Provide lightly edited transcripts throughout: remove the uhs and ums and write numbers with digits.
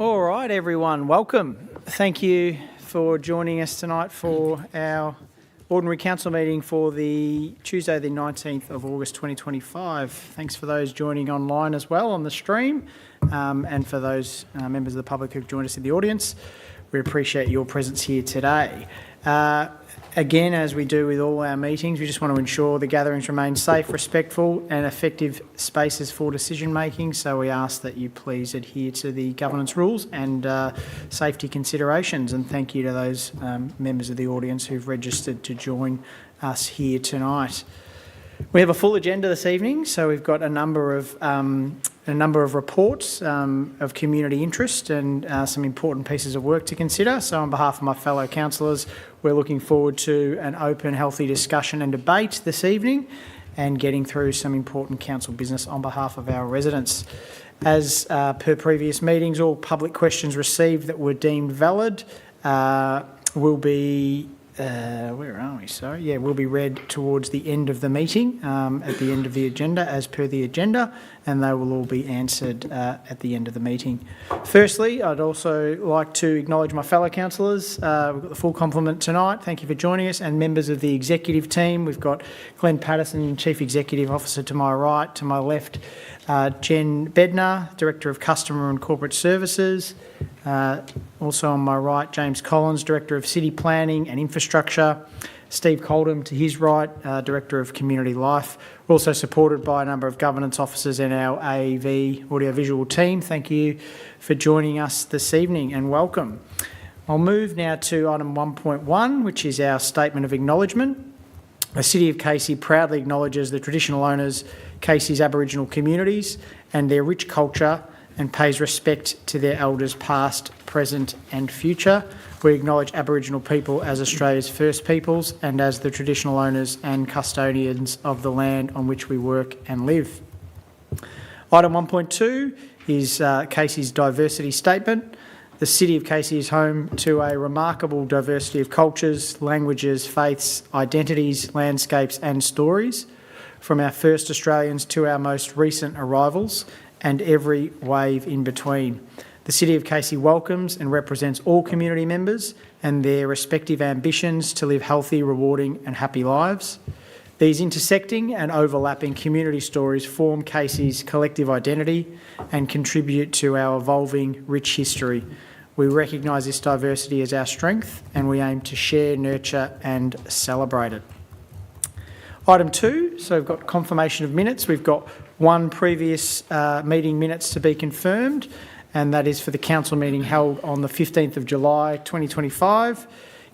All right, everyone, welcome. Thank you for joining us tonight for our ordinary council meeting for the Tuesday the 19th of August 2025. Thanks for those joining online as well on the stream, and for those members of the public who've joined us in the audience. We appreciate your presence here today. Again, as we do with all our meetings, we just want to ensure the gatherings remain safe, respectful and effective spaces for decision making. So we ask that you please adhere to the governance rules and safety considerations. And thank you to those members of the audience who've registered to join us here tonight. We have a full agenda this evening, so we've got a number of reports of community interest and some important pieces of work to consider. So on behalf of my fellow councillors, we're looking forward to an open, healthy discussion and debate this evening and getting through some important council business on behalf of our residents. As per previous meetings, all public questions received that were deemed valid will be will be read towards the end of the meeting, at the end of the agenda, as per the agenda, and they will all be answered at the end of the meeting. Firstly, I'd also like to acknowledge my fellow councillors. We've got the full complement tonight. Thank you for joining us, and members of the executive team. We've got Glenn Patterson, Chief Executive Officer, to my right. To my left, Jen Bednar, Director of Customer and Corporate Services. Also on my right, James Collins, Director of City Planning and Infrastructure. Steve Coldham to his right, Director of Community Life. We're also supported by a number of governance officers and our AEV audiovisual team. Thank you for joining us this evening and welcome. I'll move now to item 1.1, which is our Statement of Acknowledgement. The City of Casey proudly acknowledges the traditional owners, Casey's Aboriginal communities and their rich culture, and pays respect to their elders past, present and future. We acknowledge Aboriginal people as Australia's first peoples and as the traditional owners and custodians of the land on which we work and live. Item 1.2 is Casey's diversity statement. The City of Casey is home to a remarkable diversity of cultures, languages, faiths, identities, landscapes and stories, from our first Australians to our most recent arrivals, and every wave in between. The City of Casey welcomes and represents all community members and their respective ambitions to live healthy, rewarding and happy lives. These intersecting and overlapping community stories form Casey's collective identity and contribute to our evolving, rich history. We recognise this diversity as our strength and we aim to share, nurture and celebrate it. Item 2, so we've got confirmation of minutes. We've got one previous meeting minutes to be confirmed, and that is for the council meeting held on the 15th of July 2025.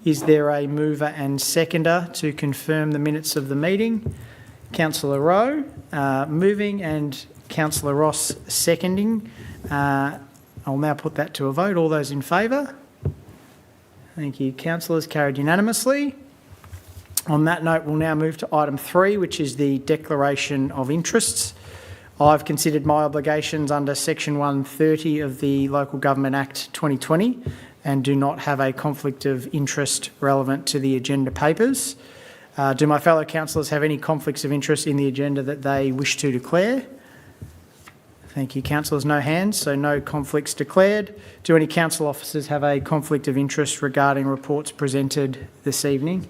Is there a mover and seconder to confirm the minutes of the meeting? Councillor Rowe moving and Councillor Ross seconding. I'll now put that to a vote. All those in favour? Thank you, councillors. Carried unanimously. On that note, we'll now move to item 3, which is the declaration of interests. I've considered my obligations under section 130 of the Local Government Act 2020 and do not have a conflict of interest relevant to the agenda papers. Do my fellow councillors have any conflicts of interest in the agenda that they wish to declare? Thank you, councillors. No hands, so no conflicts declared. Do any council officers have a conflict of interest regarding reports presented this evening?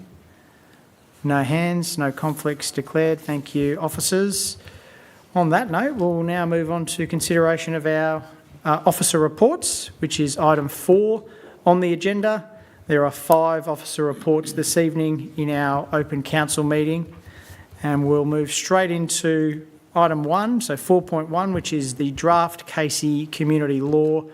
No hands, no conflicts declared. Thank you, officers. On that note, we'll now move on to consideration of our officer reports, which is item 4 on the agenda. There are 5 officer reports this evening in our open council meeting, and we'll move straight into item 1, so 4.1, which is the draft Casey Community Law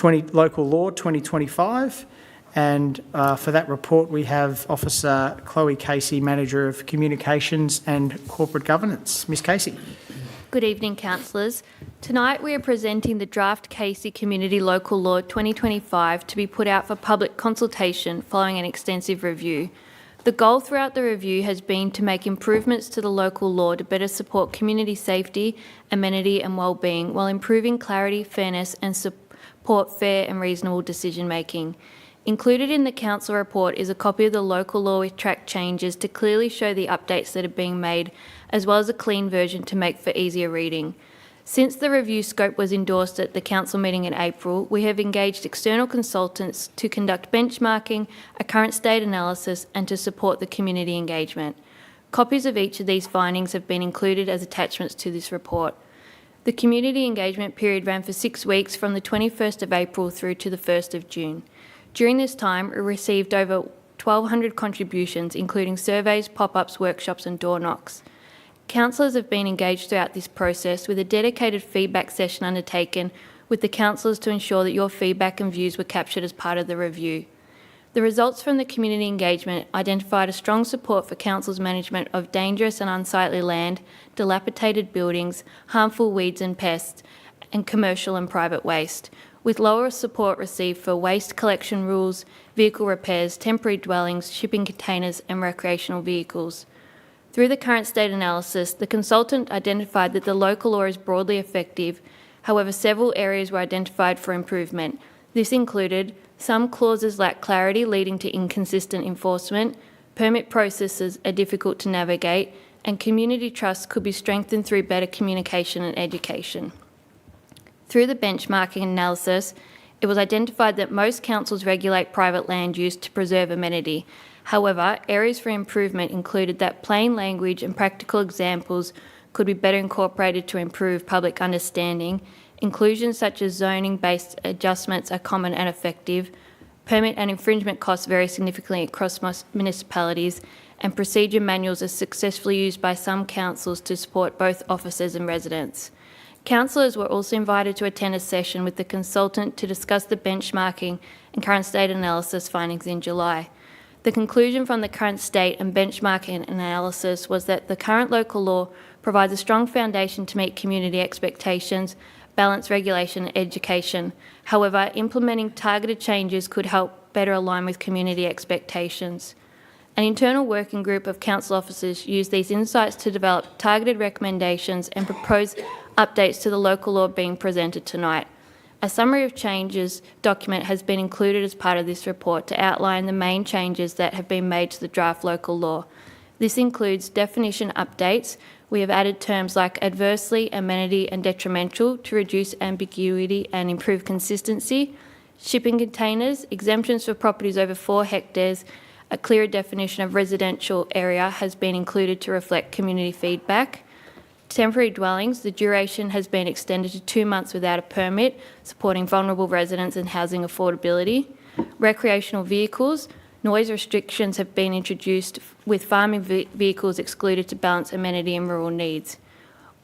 Local Law 2025. And for that report, we have Officer Chloe Casey, Manager of Communications and Corporate Governance. Ms Casey. Good evening, councillors. Tonight we are presenting the draft Casey Community Local Law 2025 to be put out for public consultation following an extensive review. The goal throughout the review has been to make improvements to the local law to better support community safety, amenity and wellbeing while improving clarity, fairness and support fair and reasonable decision making. Included in the council report is a copy of the local law with track changes to clearly show the updates that are being made, as well as a clean version to make for easier reading. Since the review scope was endorsed at the council meeting in April, we have engaged external consultants to conduct benchmarking, a current state analysis, and to support the community engagement. Copies of each of these findings have been included as attachments to this report. The community engagement period ran for 6 weeks from the 21st of April through to the 1st of June. During this time, we received over 1,200 contributions, including surveys, pop-ups, workshops and door knocks. Councillors have been engaged throughout this process with a dedicated feedback session undertaken with the councillors to ensure that your feedback and views were captured as part of the review. The results from the community engagement identified a strong support for council's management of dangerous and unsightly land, dilapidated buildings, harmful weeds and pests, and commercial and private waste, with lower support received for waste collection rules, vehicle repairs, temporary dwellings, shipping containers and recreational vehicles. Through the current state analysis, the consultant identified that the local law is broadly effective. However, several areas were identified for improvement. This included some clauses lack clarity, leading to inconsistent enforcement, permit processes are difficult to navigate, and community trust could be strengthened through better communication and education. Through the benchmarking analysis, it was identified that most councils regulate private land use to preserve amenity. However, areas for improvement included that plain language and practical examples could be better incorporated to improve public understanding. Inclusions such as zoning-based adjustments are common and effective. Permit and infringement costs vary significantly across most municipalities, and procedure manuals are successfully used by some councils to support both officers and residents. Councillors were also invited to attend a session with the consultant to discuss the benchmarking and current state analysis findings in July. The conclusion from the current state and benchmarking analysis was that the current local law provides a strong foundation to meet community expectations, balance regulation and education. However, implementing targeted changes could help better align with community expectations. An internal working group of council officers used these insights to develop targeted recommendations and propose updates to the local law being presented tonight. A summary of changes document has been included as part of this report to outline the main changes that have been made to the draft local law. This includes definition updates. We have added terms like adversely, amenity and detrimental to reduce ambiguity and improve consistency. Shipping containers, exemptions for properties over 4 hectares, a clearer definition of residential area has been included to reflect community feedback. Temporary dwellings, the duration has been extended to 2 months without a permit, supporting vulnerable residents and housing affordability. Recreational vehicles, noise restrictions have been introduced with farming vehicles excluded to balance amenity and rural needs.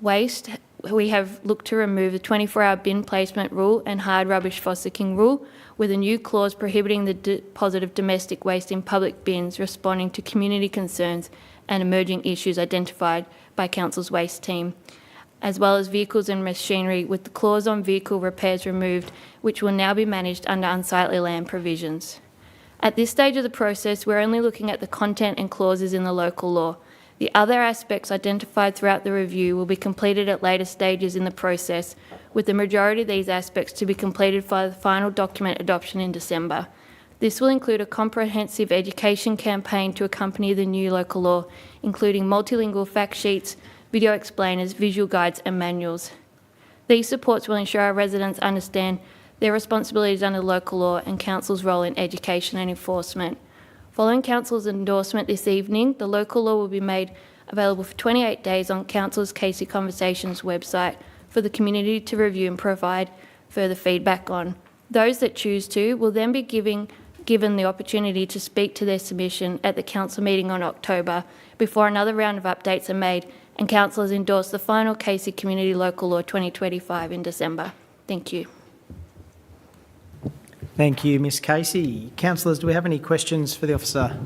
Waste, we have looked to remove the 24-hour bin placement rule and hard rubbish fossicking rule, with a new clause prohibiting the deposit of domestic waste in public bins, responding to community concerns and emerging issues identified by Council's waste team, as well as vehicles and machinery, with the clause on vehicle repairs removed, which will now be managed under unsightly land provisions. At this stage of the process, we're only looking at the content and clauses in the local law. The other aspects identified throughout the review will be completed at later stages in the process, with the majority of these aspects to be completed for the final document adoption in December. This will include a comprehensive education campaign to accompany the new local law, including multilingual fact sheets, video explainers, visual guides and manuals. These supports will ensure our residents understand their responsibilities under local law and Council's role in education and enforcement. Following Council's endorsement this evening, the local law will be made available for 28 days on Council's Casey Conversations website for the community to review and provide further feedback on. Those that choose to will then be given the opportunity to speak to their submission at the Council meeting on October before another round of updates are made and Council has endorsed the final Casey Community Local Law 2025 in December. Thank you. Thank you, Ms Casey. Councillors, do we have any questions for the officer?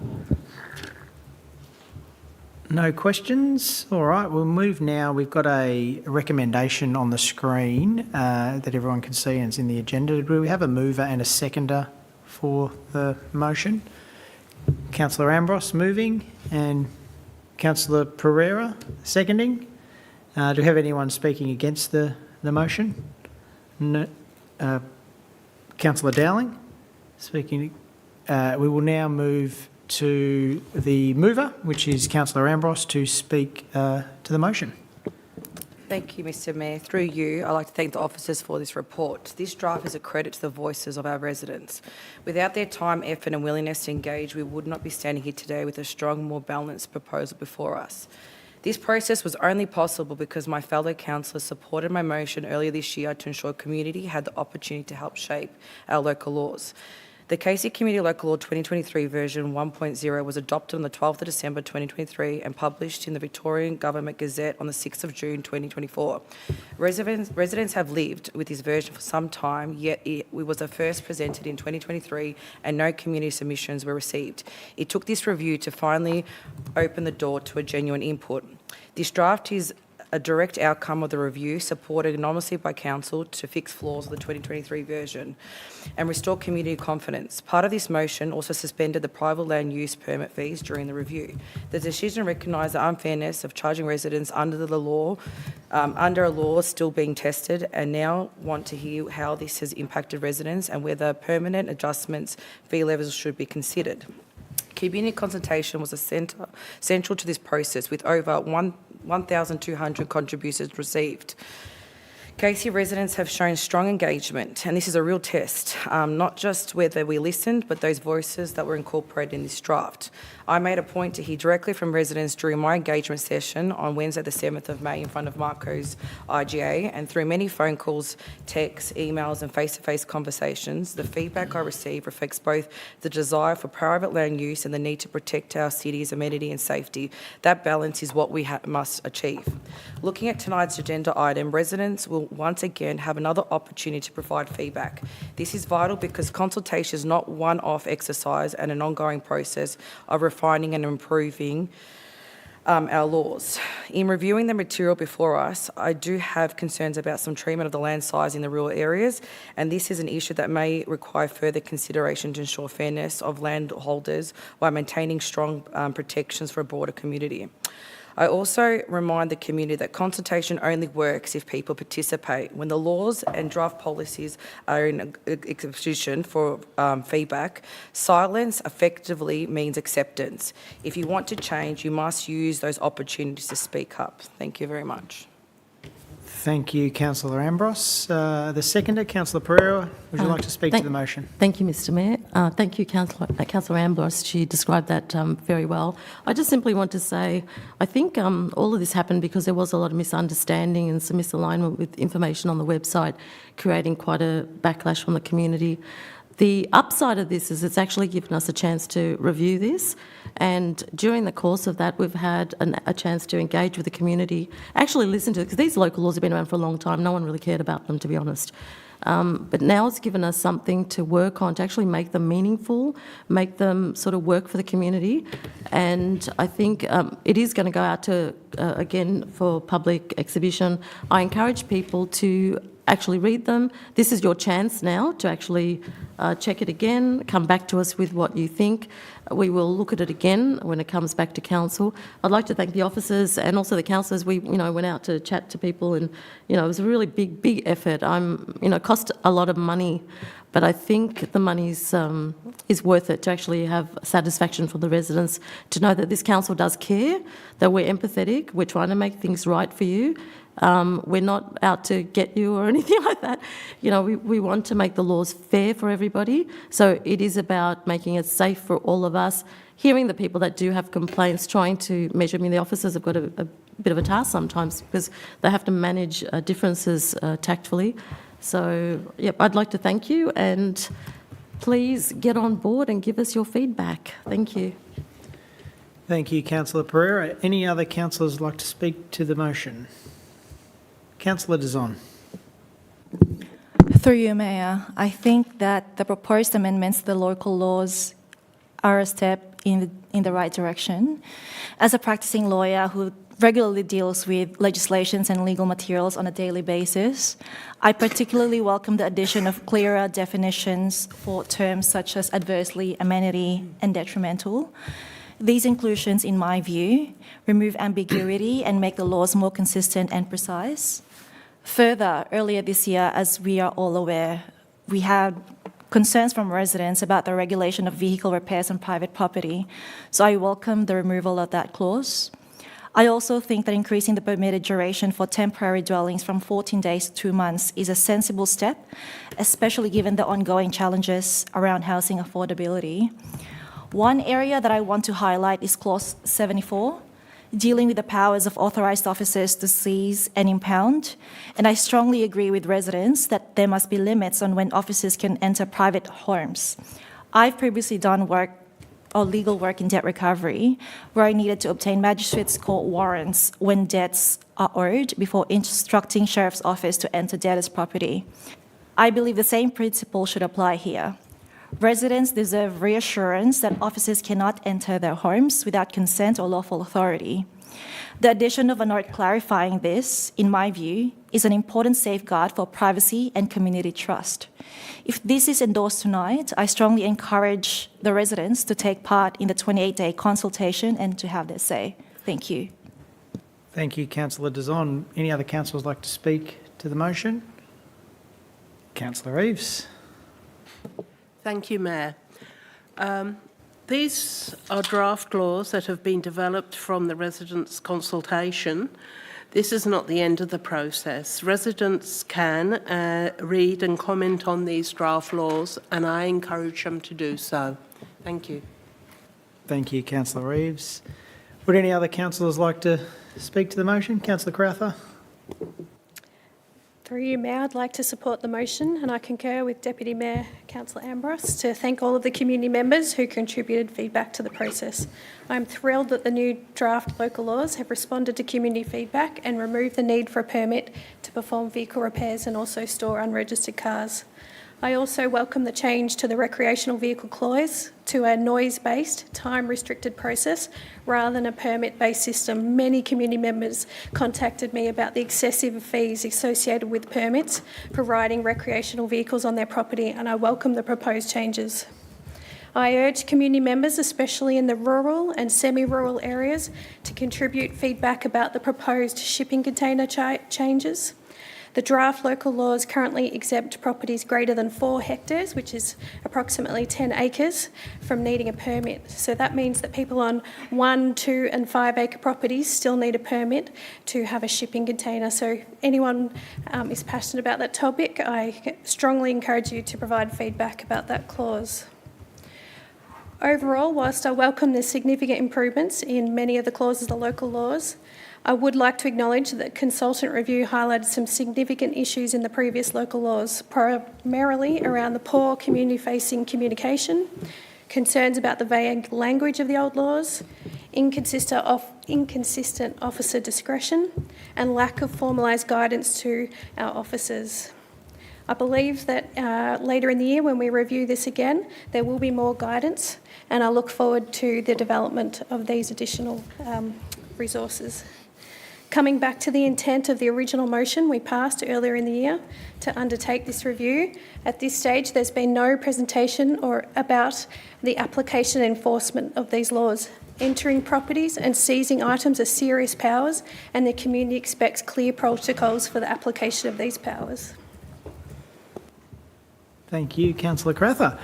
No questions? All right, we'll move now. We've got a recommendation on the screen that everyone can see and it's in the agenda. Do we have a mover and a seconder for the motion? Councillor Ambros moving and Councillor Pereira seconding. Do we have anyone speaking against the motion? No. Councillor Dowling speaking. We will now move to the mover, which is Councillor Ambros, to speak to the motion. Thank you, Mr Mayor. Through you, I'd like to thank the officers for this report. This draft is a credit to the voices of our residents. Without their time, effort and willingness to engage, we would not be standing here today with a strong, more balanced proposal before us. This process was only possible because my fellow councillors supported my motion earlier this year to ensure community had the opportunity to help shape our local laws. The Casey Community Local Law 2023 version 1.0 was adopted on the 12th of December 2023 and published in the Victorian Government Gazette on the 6th of June 2024. Residents have lived with this version for some time, yet it was first presented in 2023 and no community submissions were received. It took this review to finally open the door to a genuine input. This draft is a direct outcome of the review, supported anonymously by Council to fix flaws of the 2023 version and restore community confidence. Part of this motion also suspended the private land use permit fees during the review. The decision recognised the unfairness of charging residents under a law still being tested, and now want to hear how this has impacted residents and whether permanent adjustments fee levels should be considered. Community consultation was central to this process, with over 1,200 contributions received. Casey residents have shown strong engagement, and this is a real test, not just whether we listened, but those voices that were incorporated in this draft. I made a point to hear directly from residents during my engagement session on Wednesday the 7th of May in front of Marco's IGA, and through many phone calls, texts, emails and face-to-face conversations, the feedback I received reflects both the desire for private land use and the need to protect our city's amenity and safety. That balance is what we must achieve. Looking at tonight's agenda item, residents will once again have another opportunity to provide feedback. This is vital because consultation is not one-off exercise and an ongoing process of refining and improving our laws. In reviewing the material before us, I do have concerns about some treatment of the land size in the rural areas, and this is an issue that may require further consideration to ensure fairness of landholders while maintaining strong protections for a broader community. I also remind the community that consultation only works if people participate. When the laws and draft policies are in exposition for feedback, silence effectively means acceptance. If you want to change, you must use those opportunities to speak up. Thank you very much. Thank you, Councillor Ambros. The seconder, Councillor Pereira, would you like to speak to the motion? Thank you, Mr Mayor. Thank you, Councillor Ambros. She described that very well. I just simply want to say, I think all of this happened because there was a lot of misunderstanding and some misalignment with information on the website, creating quite a backlash from the community. The upside of this is it's actually given us a chance to review this, and during the course of that we've had a chance to engage with the community, actually listen to it, because these local laws have been around for a long time. No one really cared about them, to be honest. But now it's given us something to work on, to actually make them meaningful, make them sort of work for the community. And I think it is going to go out to, again, for public exhibition. I encourage people to actually read them. This is your chance now to actually check it again, come back to us with what you think. We will look at it again when it comes back to council. I'd like to thank the officers and also the councillors. We, went out to chat to people, and, it was a really big effort. It cost a lot of money, but I think the money is worth it to actually have satisfaction for the residents, to know that this council does care, that we're empathetic, we're trying to make things right for you. We're not out to get you or anything like that. We want to make the laws fair for everybody. So it is about making it safe for all of us, hearing the people that do have complaints, trying to measure. The officers have got a bit of a task sometimes because they have to manage differences tactfully. So, yep, I'd like to thank you, and please get on board and give us your feedback. Thank you. Thank you, Councillor Pereira. Any other councillors like to speak to the motion? Councillor Dizon. Through you, Mayor, I think that the proposed amendments to the local laws are a step in the right direction. As a practicing lawyer who regularly deals with legislations and legal materials on a daily basis, I particularly welcome the addition of clearer definitions for terms such as adversely, amenity, and detrimental. These inclusions, in my view, remove ambiguity and make the laws more consistent and precise. Further, earlier this year, as we are all aware, we had concerns from residents about the regulation of vehicle repairs on private property, so I welcome the removal of that clause. I also think that increasing the permitted duration for temporary dwellings from 14 days to 2 months is a sensible step, especially given the ongoing challenges around housing affordability. One area that I want to highlight is Clause 74, dealing with the powers of authorised officers to seize and impound, and I strongly agree with residents that there must be limits on when officers can enter private homes. I've previously done legal work in debt recovery, where I needed to obtain magistrates' court warrants when debts are owed before instructing Sheriff's Office to enter debtors' property. I believe the same principle should apply here. Residents deserve reassurance that officers cannot enter their homes without consent or lawful authority. The addition of a note clarifying this, in my view, is an important safeguard for privacy and community trust. If this is endorsed tonight, I strongly encourage the residents to take part in the 28-day consultation and to have their say. Thank you. Thank you, Councillor Dizon. Any other councillors like to speak to the motion? Councillor Eaves. Thank you, Mayor. These are draft laws that have been developed from the residents' consultation. This is not the end of the process. Residents can read and comment on these draft laws, and I encourage them to do so. Thank you. Thank you, Councillor Eaves. Would any other councillors like to speak to the motion? Councillor Crowther. Through you, Mayor, I'd like to support the motion, and I concur with Deputy Mayor Councillor Ambrose to thank all of the community members who contributed feedback to the process. I'm thrilled that the new draft local laws have responded to community feedback and removed the need for a permit to perform vehicle repairs and also store unregistered cars. I also welcome the change to the recreational vehicle clause to a noise-based, time-restricted process rather than a permit-based system. Many community members contacted me about the excessive fees associated with permits for riding recreational vehicles on their property, and I welcome the proposed changes. I urge community members, especially in the rural and semi-rural areas, to contribute feedback about the proposed shipping container changes. The draft local laws currently exempt properties greater than 4 hectares, which is approximately 10 acres, from needing a permit. So that means that people on 1, 2 and 5 acre properties still need a permit to have a shipping container. So if anyone is passionate about that topic, I strongly encourage you to provide feedback about that clause. Overall, whilst I welcome the significant improvements in many of the clauses of the local laws, I would like to acknowledge that consultant review highlighted some significant issues in the previous local laws, primarily around the poor community-facing communication, concerns about the vague language of the old laws, inconsistent officer discretion, and lack of formalised guidance to our officers. I believe that later in the year, when we review this again, there will be more guidance, and I look forward to the development of these additional resources. Coming back to the intent of the original motion we passed earlier in the year to undertake this review, at this stage there's been no presentation or about the application and enforcement of these laws. Entering properties and seizing items are serious powers, and the community expects clear protocols for the application of these powers. Thank you, Councillor Crowther.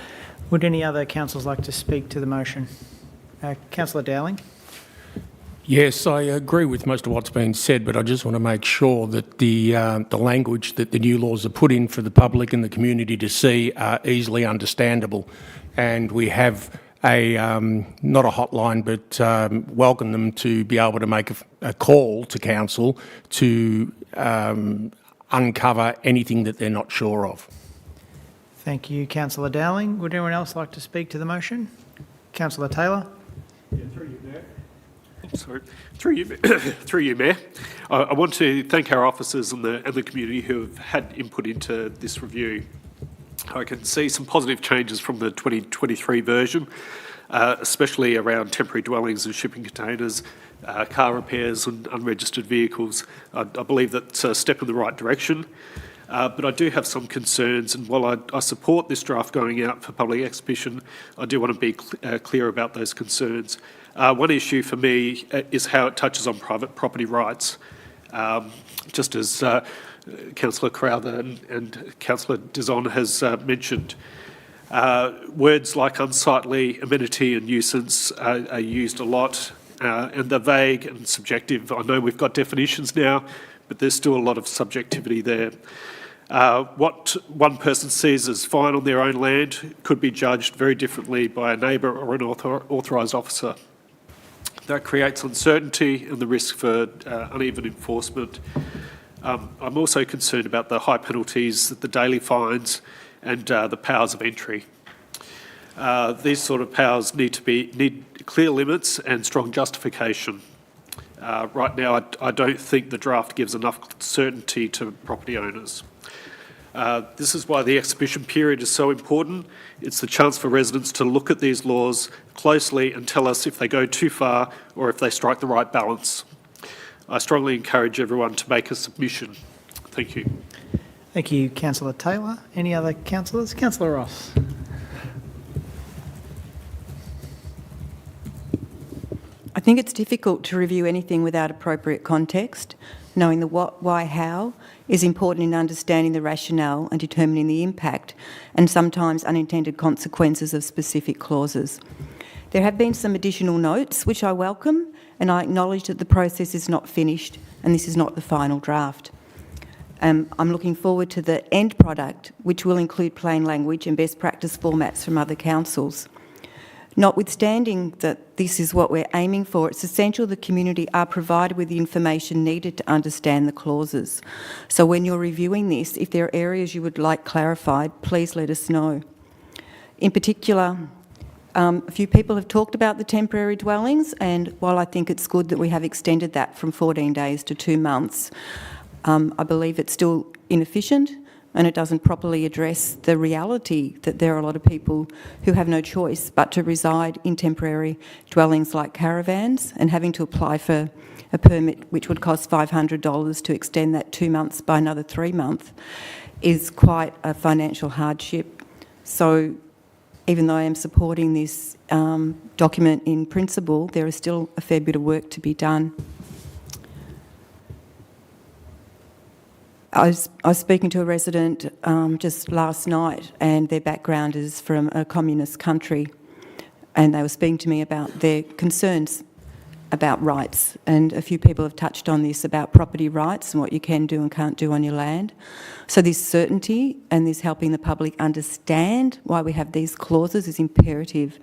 Would any other councillors like to speak to the motion? Councillor Dowling. Yes, I agree with most of what's been said, but I just want to make sure that the language that the new laws are put in for the public and the community to see are easily understandable. And we have a, not a hotline, but welcome them to be able to make a call to council to uncover anything that they're not sure of. Thank you, Councillor Dowling. Would anyone else like to speak to the motion? Councillor Taylor. Yeah, through you, Mayor. Sorry, through you, Mayor. I want to thank our officers and the community who have had input into this review. I can see some positive changes from the 2023 version, especially around temporary dwellings and shipping containers, car repairs and unregistered vehicles. I believe that's a step in the right direction. But I do have some concerns, and while I support this draft going out for public exhibition, I do want to be clear about those concerns. One issue for me is how it touches on private property rights. Just as Councillor Crowther and Councillor Dizon has mentioned, words like unsightly, amenity and nuisance are used a lot. and they're vague and subjective. I know we've got definitions now, but there's still a lot of subjectivity there. What one person sees as fine on their own land could be judged very differently by a neighbour or an authorised officer. That creates uncertainty and the risk for uneven enforcement. I'm also concerned about the high penalties, the daily fines and the powers of entry. These sort of powers need clear limits and strong justification. Right now, I don't think the draft gives enough certainty to property owners. This is why the exhibition period is so important. It's the chance for residents to look at these laws closely and tell us if they go too far or if they strike the right balance. I strongly encourage everyone to make a submission. Thank you. Thank you, Councillor Taylor. Any other councillors? Councillor Ross. I think it's difficult to review anything without appropriate context. Knowing the what, why, how is important in understanding the rationale and determining the impact and sometimes unintended consequences of specific clauses. There have been some additional notes which I welcome, and I acknowledge that the process is not finished and this is not the final draft. I'm looking forward to the end product, which will include plain language and best practice formats from other councils. Notwithstanding that this is what we're aiming for, it's essential the community are provided with the information needed to understand the clauses. So when you're reviewing this, if there are areas you would like clarified, please let us know. In particular, a few people have talked about the temporary dwellings, and while I think it's good that we have extended that from 14 days to 2 months, I believe it's still inefficient and it doesn't properly address the reality that there are a lot of people who have no choice but to reside in temporary dwellings like caravans, and having to apply for a permit which would cost $500 to extend that 2 months by another 3 months is quite a financial hardship. So even though I am supporting this document in principle, there is still a fair bit of work to be done. I was speaking to a resident just last night, and their background is from a communist country, and they were speaking to me about their concerns about rights, and a few people have touched on this about property rights and what you can do and can't do on your land. So this certainty and this helping the public understand why we have these clauses is imperative.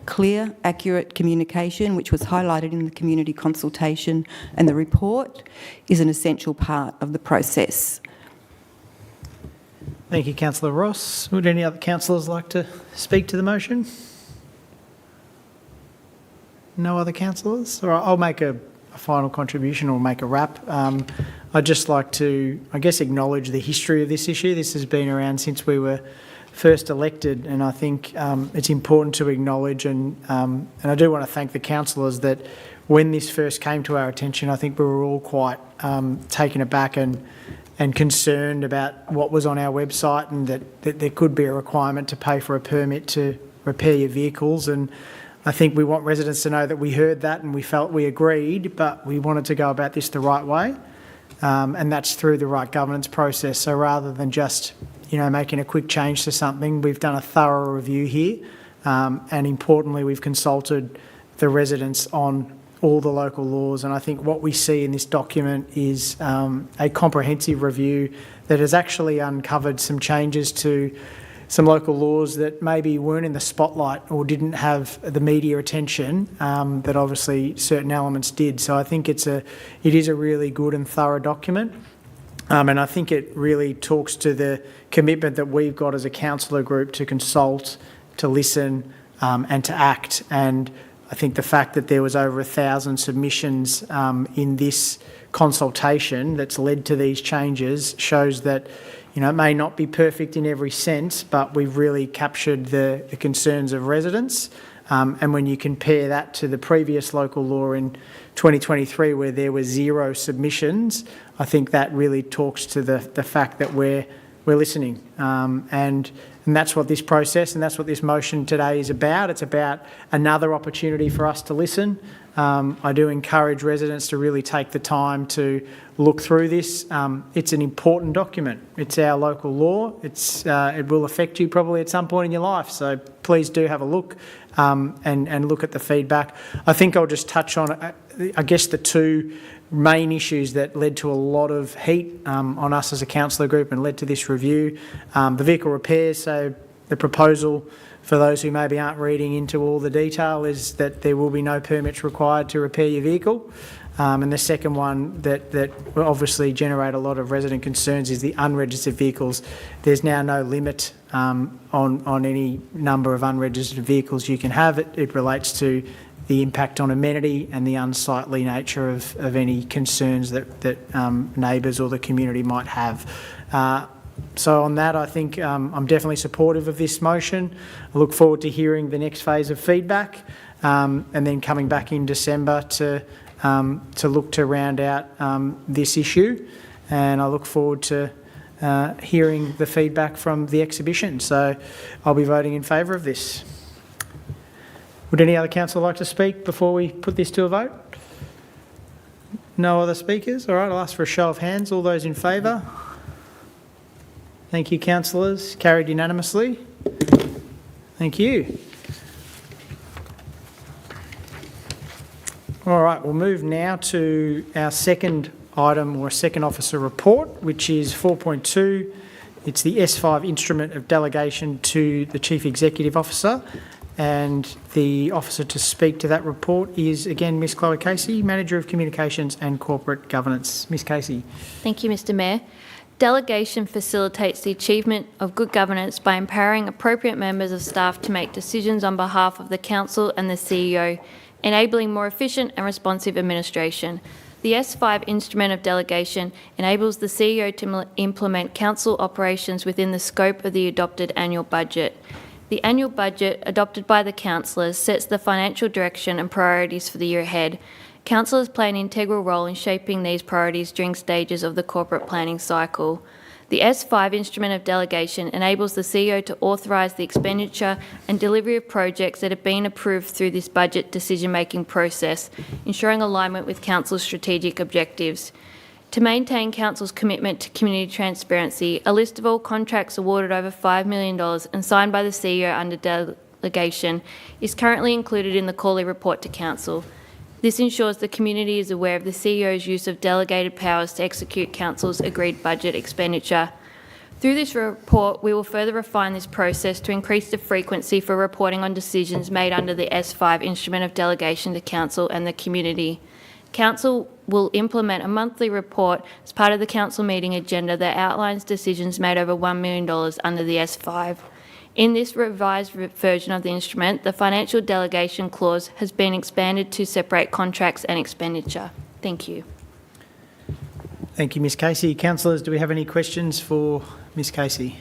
Clear, accurate communication, which was highlighted in the community consultation and the report, is an essential part of the process. Thank you, Councillor Ross. Would any other councillors like to speak to the motion? No other councillors? All right, I'll make a final contribution or make a wrap. I'd just like to, I guess, acknowledge the history of this issue. This has been around since we were first elected, and I think it's important to acknowledge, and I do want to thank the councillors that when this first came to our attention, I think we were all quite taken aback and concerned about what was on our website, and that there could be a requirement to pay for a permit to repair your vehicles. And I think we want residents to know that we heard that and we felt we agreed, but we wanted to go about this the right way, and that's through the right governance process. So rather than just making a quick change to something, we've done a thorough review here, and importantly, we've consulted the residents on all the local laws. And I think what we see in this document is a comprehensive review that has actually uncovered some changes to some local laws that maybe weren't in the spotlight or didn't have the media attention that obviously certain elements did. So I think it is a really good and thorough document. And I think it really talks to the commitment that we've got as a councillor group to consult, to listen and to act. And I think the fact that there was over 1,000 submissions in this consultation that's led to these changes shows that it may not be perfect in every sense, but we've really captured the concerns of residents. And when you compare that to the previous local law in 2023, where there were 0 submissions, I think that really talks to the fact that we're listening. And that's what this process and that's what this motion today is about. It's about another opportunity for us to listen I do encourage residents to really take the time to look through this. It's an important document. It's our local law. It will affect you probably at some point in your life. So please do have a look and look at the feedback. I think I'll just touch on, I guess, the two main issues that led to a lot of heat on us as a councillor group and led to this review. The vehicle repairs, so the proposal, for those who maybe aren't reading into all the detail, is that there will be no permits required to repair your vehicle. And the second one that will obviously generate a lot of resident concerns is the unregistered vehicles. There's now no limit on any number of unregistered vehicles you can have. It relates to the impact on amenity and the unsightly nature of any concerns that neighbours or the community might have. So on that, I think I'm definitely supportive of this motion. I look forward to hearing the next phase of feedback and then coming back in December to look to round out this issue. And I look forward to hearing the feedback from the exhibition. So I'll be voting in favour of this. Would any other councillor like to speak before we put this to a vote? No other speakers? All right, I'll ask for a show of hands. All those in favour? Thank you, councillors. Carried unanimously. Thank you. All right, we'll move now to our second item, or second officer report, which is 4.2. It's the S5 instrument of delegation to the Chief Executive Officer. And the officer to speak to that report is, again, Ms Chloe Casey, Manager of Communications and Corporate Governance. Ms Casey. Thank you, Mr Mayor. Delegation facilitates the achievement of good governance by empowering appropriate members of staff to make decisions on behalf of the Council and the CEO, enabling more efficient and responsive administration. The S5 instrument of delegation enables the CEO to implement Council operations within the scope of the adopted annual budget. The annual budget, adopted by the councillors, sets the financial direction and priorities for the year ahead. Councillors play an integral role in shaping these priorities during stages of the corporate planning cycle. The S5 instrument of delegation enables the CEO to authorise the expenditure and delivery of projects that have been approved through this budget decision-making process, ensuring alignment with Council's strategic objectives. To maintain Council's commitment to community transparency, a list of all contracts awarded over $5 million and signed by the CEO under delegation is currently included in the Cawley report to Council. This ensures the community is aware of the CEO's use of delegated powers to execute Council's agreed budget expenditure. Through this report, we will further refine this process to increase the frequency for reporting on decisions made under the S5 instrument of delegation to Council and the community. Council will implement a monthly report as part of the Council meeting agenda that outlines decisions made over $1 million under the S5. In this revised version of the instrument, the financial delegation clause has been expanded to separate contracts and expenditure. Thank you. Thank you, Ms Casey. Councillors, do we have any questions for Ms Casey?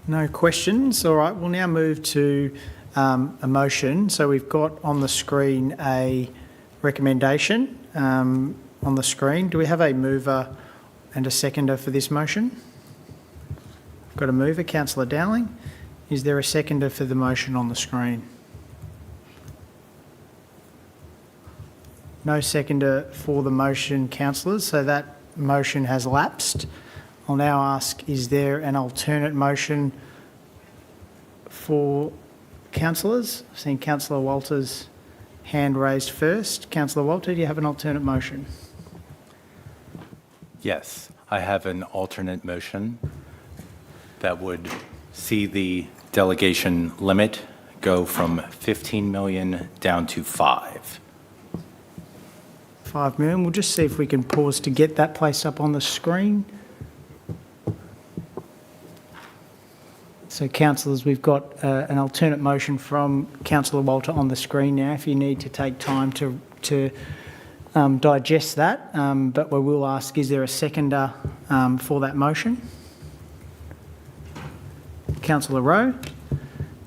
No questions. All right, we'll now move to a motion. So we've got on the screen a recommendation on the screen. Do we have a mover and a seconder for this motion? We've got a mover, Councillor Dowling. Is there a seconder for the motion on the screen? No seconder for the motion, councillors, so that motion has lapsed. I'll now ask, is there an alternate motion for councillors? I've seen Councillor Walter's hand raised first. Councillor Walter, do you have an alternate motion? Yes, I have an alternate motion that would see the delegation limit go from 15 million down to 5. 5 million. We'll just see if we can pause to get that placed up on the screen. So, councillors, we've got an alternate motion from Councillor Walter on the screen now, if you need to take time to digest that. But we will ask, is there a seconder for that motion? Councillor Rowe.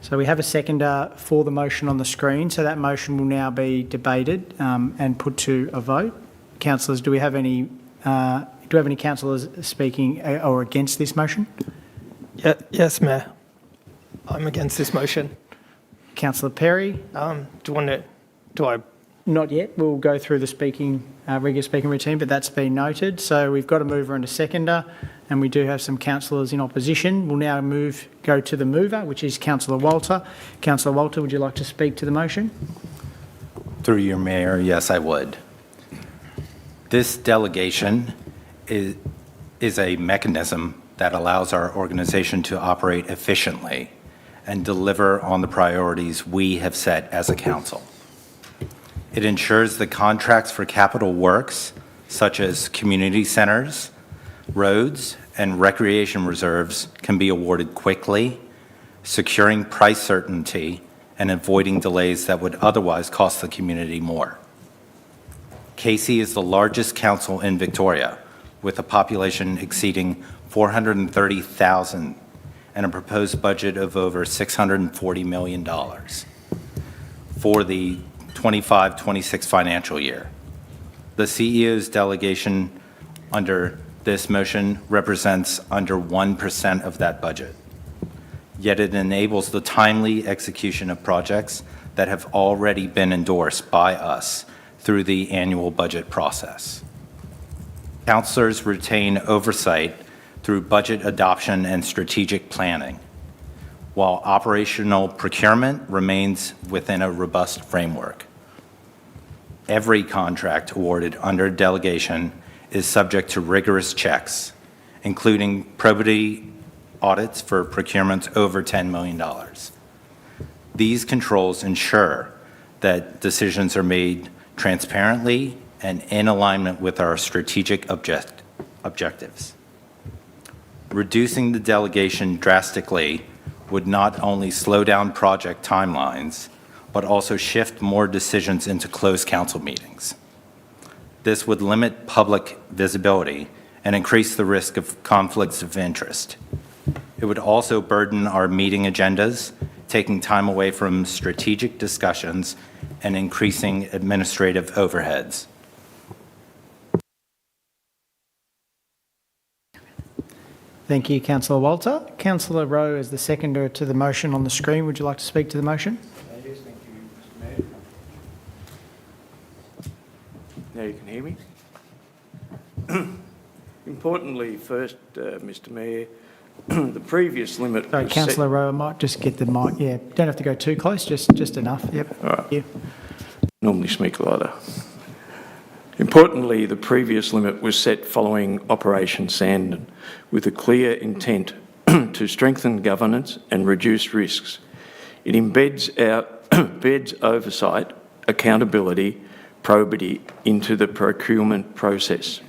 So we have a seconder for the motion on the screen. So that motion will now be debated and put to a vote. Councillors, do we have any councillors speaking or against this motion? Yes, Mayor. I'm against this motion. Councillor Perry. Do you want to do I? Not yet. We'll go through the regular speaking routine, but that's been noted. So we've got a mover and a seconder, and we do have some councillors in opposition. We'll now go to the mover, which is Councillor Walter. Councillor Walter, would you like to speak to the motion? Through your mayor, yes, I would. This delegation is a mechanism that allows our organization to operate efficiently and deliver on the priorities we have set as a council. It ensures the contracts for capital works, such as community centers, roads, and recreation reserves, can be awarded quickly, securing price certainty and avoiding delays that would otherwise cost the community more. Casey is the largest council in Victoria, with a population exceeding 430,000 and a proposed budget of over $640 million for the 25-26 financial year. The CEO's delegation under this motion represents under 1% of that budget, yet it enables the timely execution of projects that have already been endorsed by us through the annual budget process. Councillors retain oversight through budget adoption and strategic planning, while operational procurement remains within a robust framework. Every contract awarded under delegation is subject to rigorous checks, including probity audits for procurements over $10 million. These controls ensure that decisions are made transparently and in alignment with our strategic objectives. Reducing the delegation drastically would not only slow down project timelines, but also shift more decisions into closed council meetings. This would limit public visibility and increase the risk of conflicts of interest. It would also burden our meeting agendas, taking time away from strategic discussions and increasing administrative overheads. Thank you, Councillor Walter. Councillor Rowe is the seconder to the motion on the screen. Would you like to speak to the motion? Yes, thank you, Mr. Mayor. Now you can hear me. Importantly, first, Mr. Mayor, the previous limit. Sorry, was Councillor Rowe, I might just get the mic. Yeah, don't have to go too close, just enough. Yep. All right. Yeah. Normally speak louder. Importantly, the previous limit was set following Operation Sandon with a clear intent to strengthen governance and reduce risks. It embeds oversight, accountability, probity into the procurement process.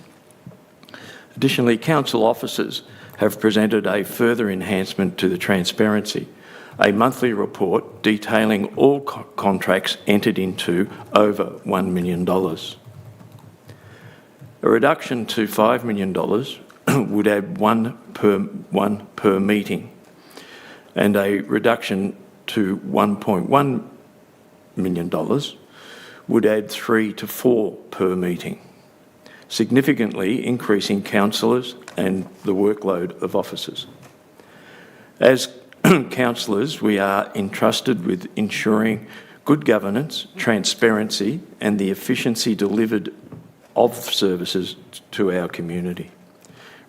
Additionally, council officers have presented a further enhancement to the transparency, a monthly report detailing all contracts entered into over $1 million. A reduction to $5 million would add one per meeting, and a reduction to $1.1 million would add 3 to 4 per meeting, significantly increasing councillors and the workload of officers. As councillors, we are entrusted with ensuring good governance, transparency, and the efficiency delivered of services to our community.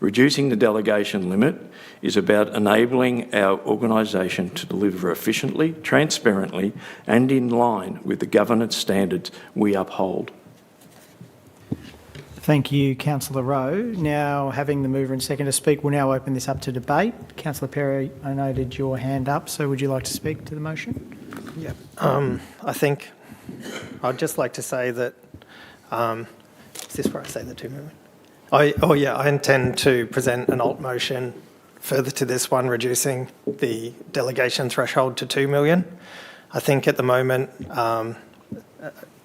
Reducing the delegation limit is about enabling our organisation to deliver efficiently, transparently, and in line with the governance standards we uphold. Thank you, Councillor Rowe. Now, having the mover and seconder speak, we'll now open this up to debate. Councillor Perry, I noted your hand up, so would you like to speak to the motion? Yeah. I think I'd just like to say that, is this where I say the 2 million? I intend to present an alt motion further to this one, reducing the delegation threshold to 2 million. I think at the moment,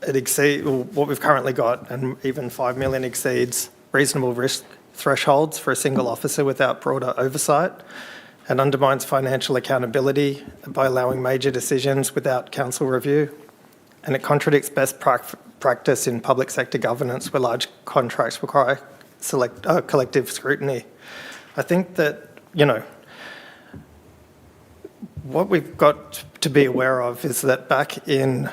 it exceeds what we've currently got, and even 5 million exceeds reasonable risk thresholds for a single officer without broader oversight, and undermines financial accountability by allowing major decisions without council review, and it contradicts best practice in public sector governance where large contracts require collective scrutiny. I think that, what we've got to be aware of is that back in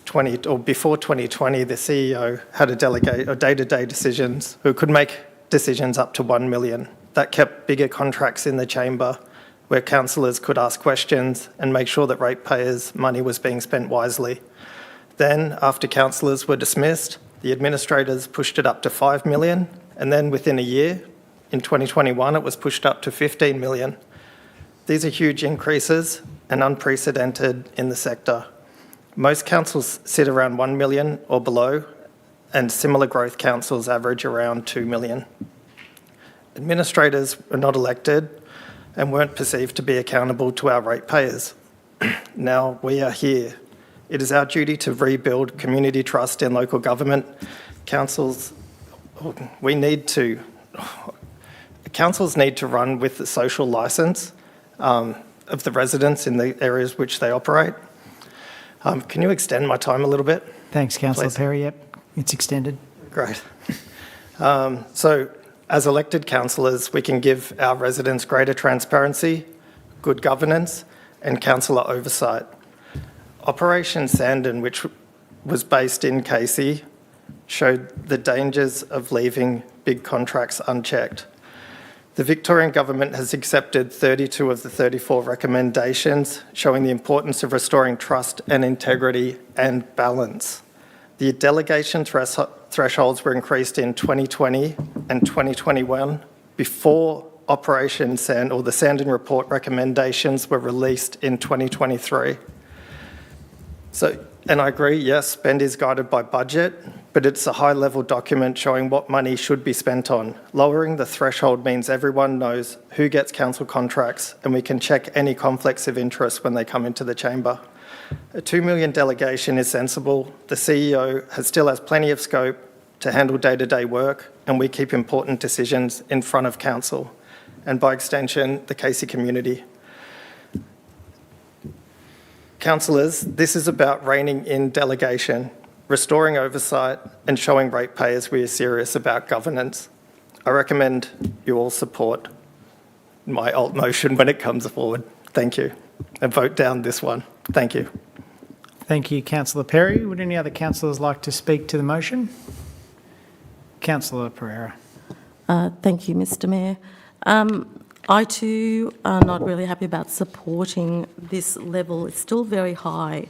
before 2020, the CEO had a delegate or day-to-day decisions who could make decisions up to 1 million. That kept bigger contracts in the chamber where councillors could ask questions and make sure that ratepayers' money was being spent wisely. Then, after councillors were dismissed, the administrators pushed it up to 5 million, and then within a year, in 2021, it was pushed up to 15 million. These are huge increases and unprecedented in the sector. Most councils sit around 1 million or below, and similar growth councils average around 2 million. Administrators were not elected and weren't perceived to be accountable to our ratepayers. Now we are here. It is our duty to rebuild community trust in local government. Councils need to run with the social licence of the residents in the areas which they operate. Can you extend my time a little bit? Thanks, Councillor Please. Perry. Yep, it's extended. Great. So, as elected councillors, we can give our residents greater transparency, good governance, and councillor oversight. Operation Sandon, which was based in Casey, showed the dangers of leaving big contracts unchecked. The Victorian Government has accepted 32 of the 34 recommendations, showing the importance of restoring trust and integrity and balance. The delegation thresholds were increased in 2020 and 2021 before Operation Sandon, or the Sandon Report recommendations were released in 2023. And I agree, yes, spend is guided by budget, but it's a high-level document showing what money should be spent on. Lowering the threshold means everyone knows who gets council contracts, and we can check any conflicts of interest when they come into the chamber. A 2 million delegation is sensible. The CEO still has plenty of scope to handle day-to-day work, and we keep important decisions in front of council, and by extension, the Casey community. Councillors, this is about reining in delegation, restoring oversight, and showing ratepayers we are serious about governance. I recommend you all support my alt motion when it comes forward. Thank you. And vote down this one. Thank you. Thank you, Councillor Perry. Would any other councillors like to speak to the motion? Councillor Pereira. Thank you, Mr Mayor. I too are not really happy about supporting this level. It's still very high.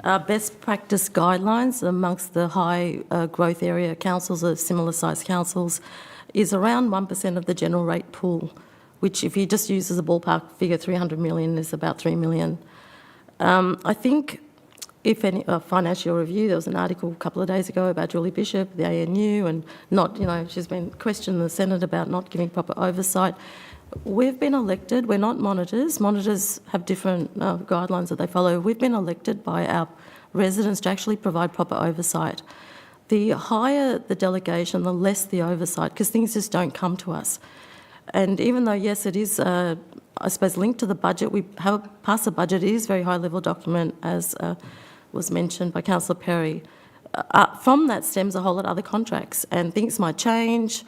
Best practice guidelines amongst the high growth area councils or similar sized councils is around 1% of the general rate pool, which if you just use as a ballpark figure, 300 million is about 3 million. I think if any financial review, there was an article a couple of days ago about Julie Bishop, the ANU, and she's been questioned in the Senate about not giving proper oversight. We've been elected, we're not monitors. Monitors have different guidelines that they follow. We've been elected by our residents to actually provide proper oversight. The higher the delegation, the less the oversight, because things just don't come to us. And even though, yes, it is, I suppose, linked to the budget, we have passed the budget, it is a very high-level document, as was mentioned by Councillor Perry. From that stems a whole lot of other contracts, and things might change.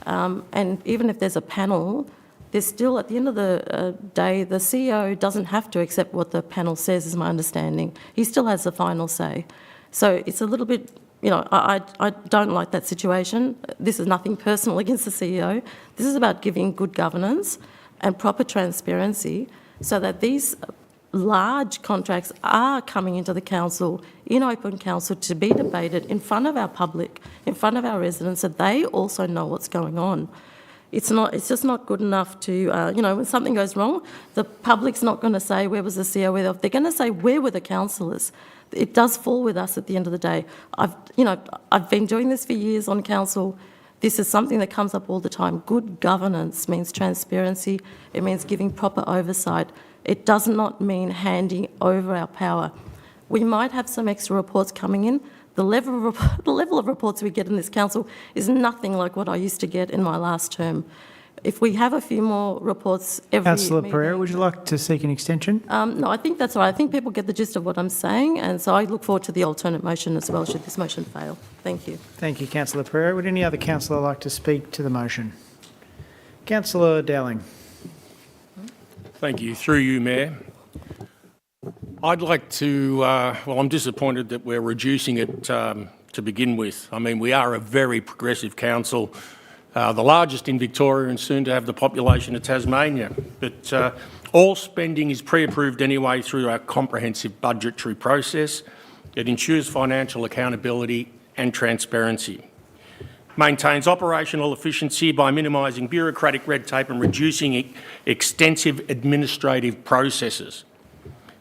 And even if there's a panel, there's still, at the end of the day, the CEO doesn't have to accept what the panel says, is my understanding. He still has the final say. So it's a little bit, I don't like that situation. This is nothing personal against the CEO. This is about giving good governance and proper transparency so that these large contracts are coming into the council, in open council, to be debated in front of our public, in front of our residents, so they also know what's going on. It's just not good enough to, when something goes wrong, the public's not going to say, where was the CEO? They're going to say, where were the councillors? It does fall with us at the end of the day. I've been doing this for years on council. This is something that comes up all the time. Good governance means transparency. It means giving proper oversight. It does not mean handing over our power. We might have some extra reports coming in. The level of reports we get in this council is nothing like what I used to get in my last term. If we have a few more reports every Councillor meeting- Pereira, would you like to seek an extension? No, I think that's all right. I think people get the gist of what I'm saying, and so I look forward to the alternate motion as well, should this motion fail. Thank you. Thank you, Councillor Pereira. Would any other councillor like to speak to the motion? Councillor Dowling. Thank you. Through you, Mayor. I'd like to, well, I'm disappointed that we're reducing it to begin with. I mean, we are a very progressive council, the largest in Victoria and soon to have the population of Tasmania. But all spending is pre-approved anyway through our comprehensive budgetary process. It ensures financial accountability and transparency. Maintains operational efficiency by minimising bureaucratic red tape and reducing extensive administrative processes.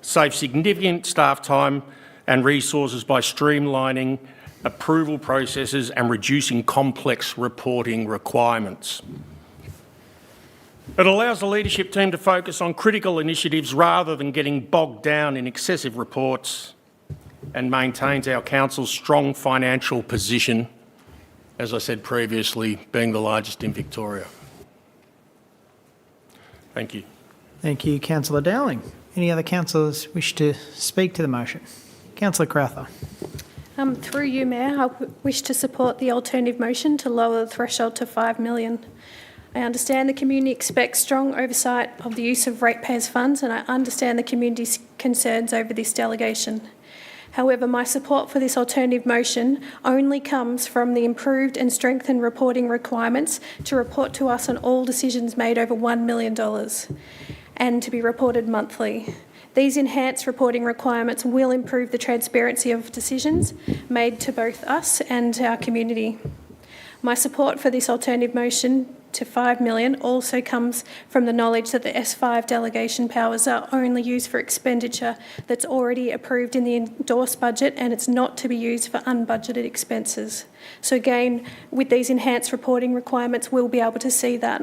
Saves significant staff time and resources by streamlining approval processes and reducing complex reporting requirements. It allows the leadership team to focus on critical initiatives rather than getting bogged down in excessive reports, and maintains our council's strong financial position, as I said previously, being the largest in Victoria. Thank you. Thank you, Councillor Dowling. Any other councillors wish to speak to the motion? Councillor Crowther. Through you, Mayor, I wish to support the alternative motion to lower the threshold to $5 million. I understand the community expects strong oversight of the use of ratepayers' funds, and I understand the community's concerns over this delegation. However, my support for this alternative motion only comes from the improved and strengthened reporting requirements to report to us on all decisions made over $1 million and to be reported monthly. These enhanced reporting requirements will improve the transparency of decisions made to both us and our community. My support for this alternative motion to $5 million also comes from the knowledge that the S5 delegation powers are only used for expenditure that's already approved in the endorsed budget, and it's not to be used for unbudgeted expenses. So again, with these enhanced reporting requirements, we'll be able to see that.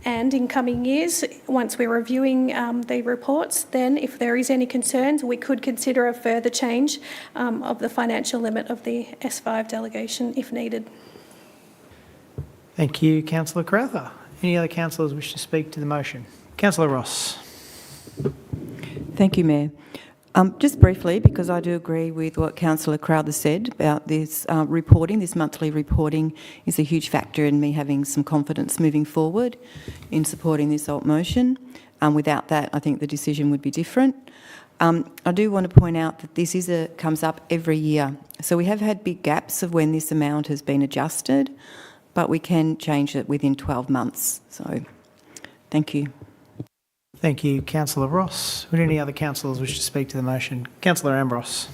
And in coming years, once we're reviewing the reports, then if there is any concerns, we could consider a further change of the financial limit of the S5 delegation if needed. Thank you, Councillor Crowther. Any other councillors wish to speak to the motion? Councillor Ross. Thank you, Mayor. Just briefly, because I do agree with what Councillor Crowther said about this reporting, this monthly reporting is a huge factor in me having some confidence moving forward in supporting this alt motion. Without that, I think the decision would be different. I do want to point out that this comes up every year. So we have had big gaps of when this amount has been adjusted, but we can change it within 12 months. So thank you. Thank you, Councillor Ross. Would any other councillors wish to speak to the motion? Councillor Ambrose.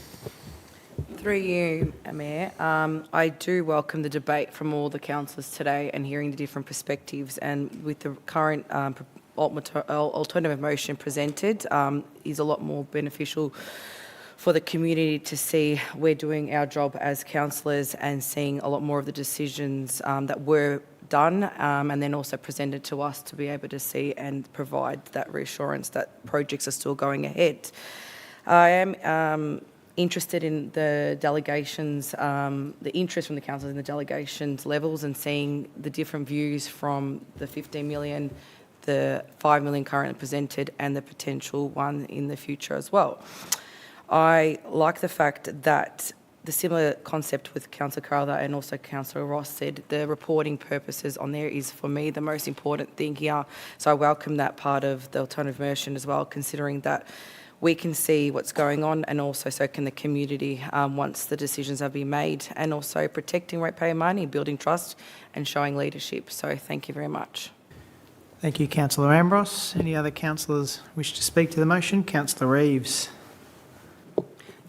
Through you, Mayor, I do welcome the debate from all the councillors today and hearing the different perspectives, and with the current alternative motion presented is a lot more beneficial for the community to see we're doing our job as councillors and seeing a lot more of the decisions that were done and then also presented to us to be able to see and provide that reassurance that projects are still going ahead. I am interested in the delegations, the interest from the council in the delegations levels and seeing the different views from the 15 million, the 5 million currently presented and the potential one in the future as well. I like the fact that the similar concept with Councillor Crowther and also Councillor Ross said, the reporting purposes on there is for me the most important thing here. So I welcome that part of the alternative motion as well, considering that we can see what's going on and also so can the community once the decisions have been made, and also protecting ratepayer money, building trust and showing leadership. So thank you very much. Thank you, Councillor Ambrose. Any other councillors wish to speak to the motion? Councillor Reeves.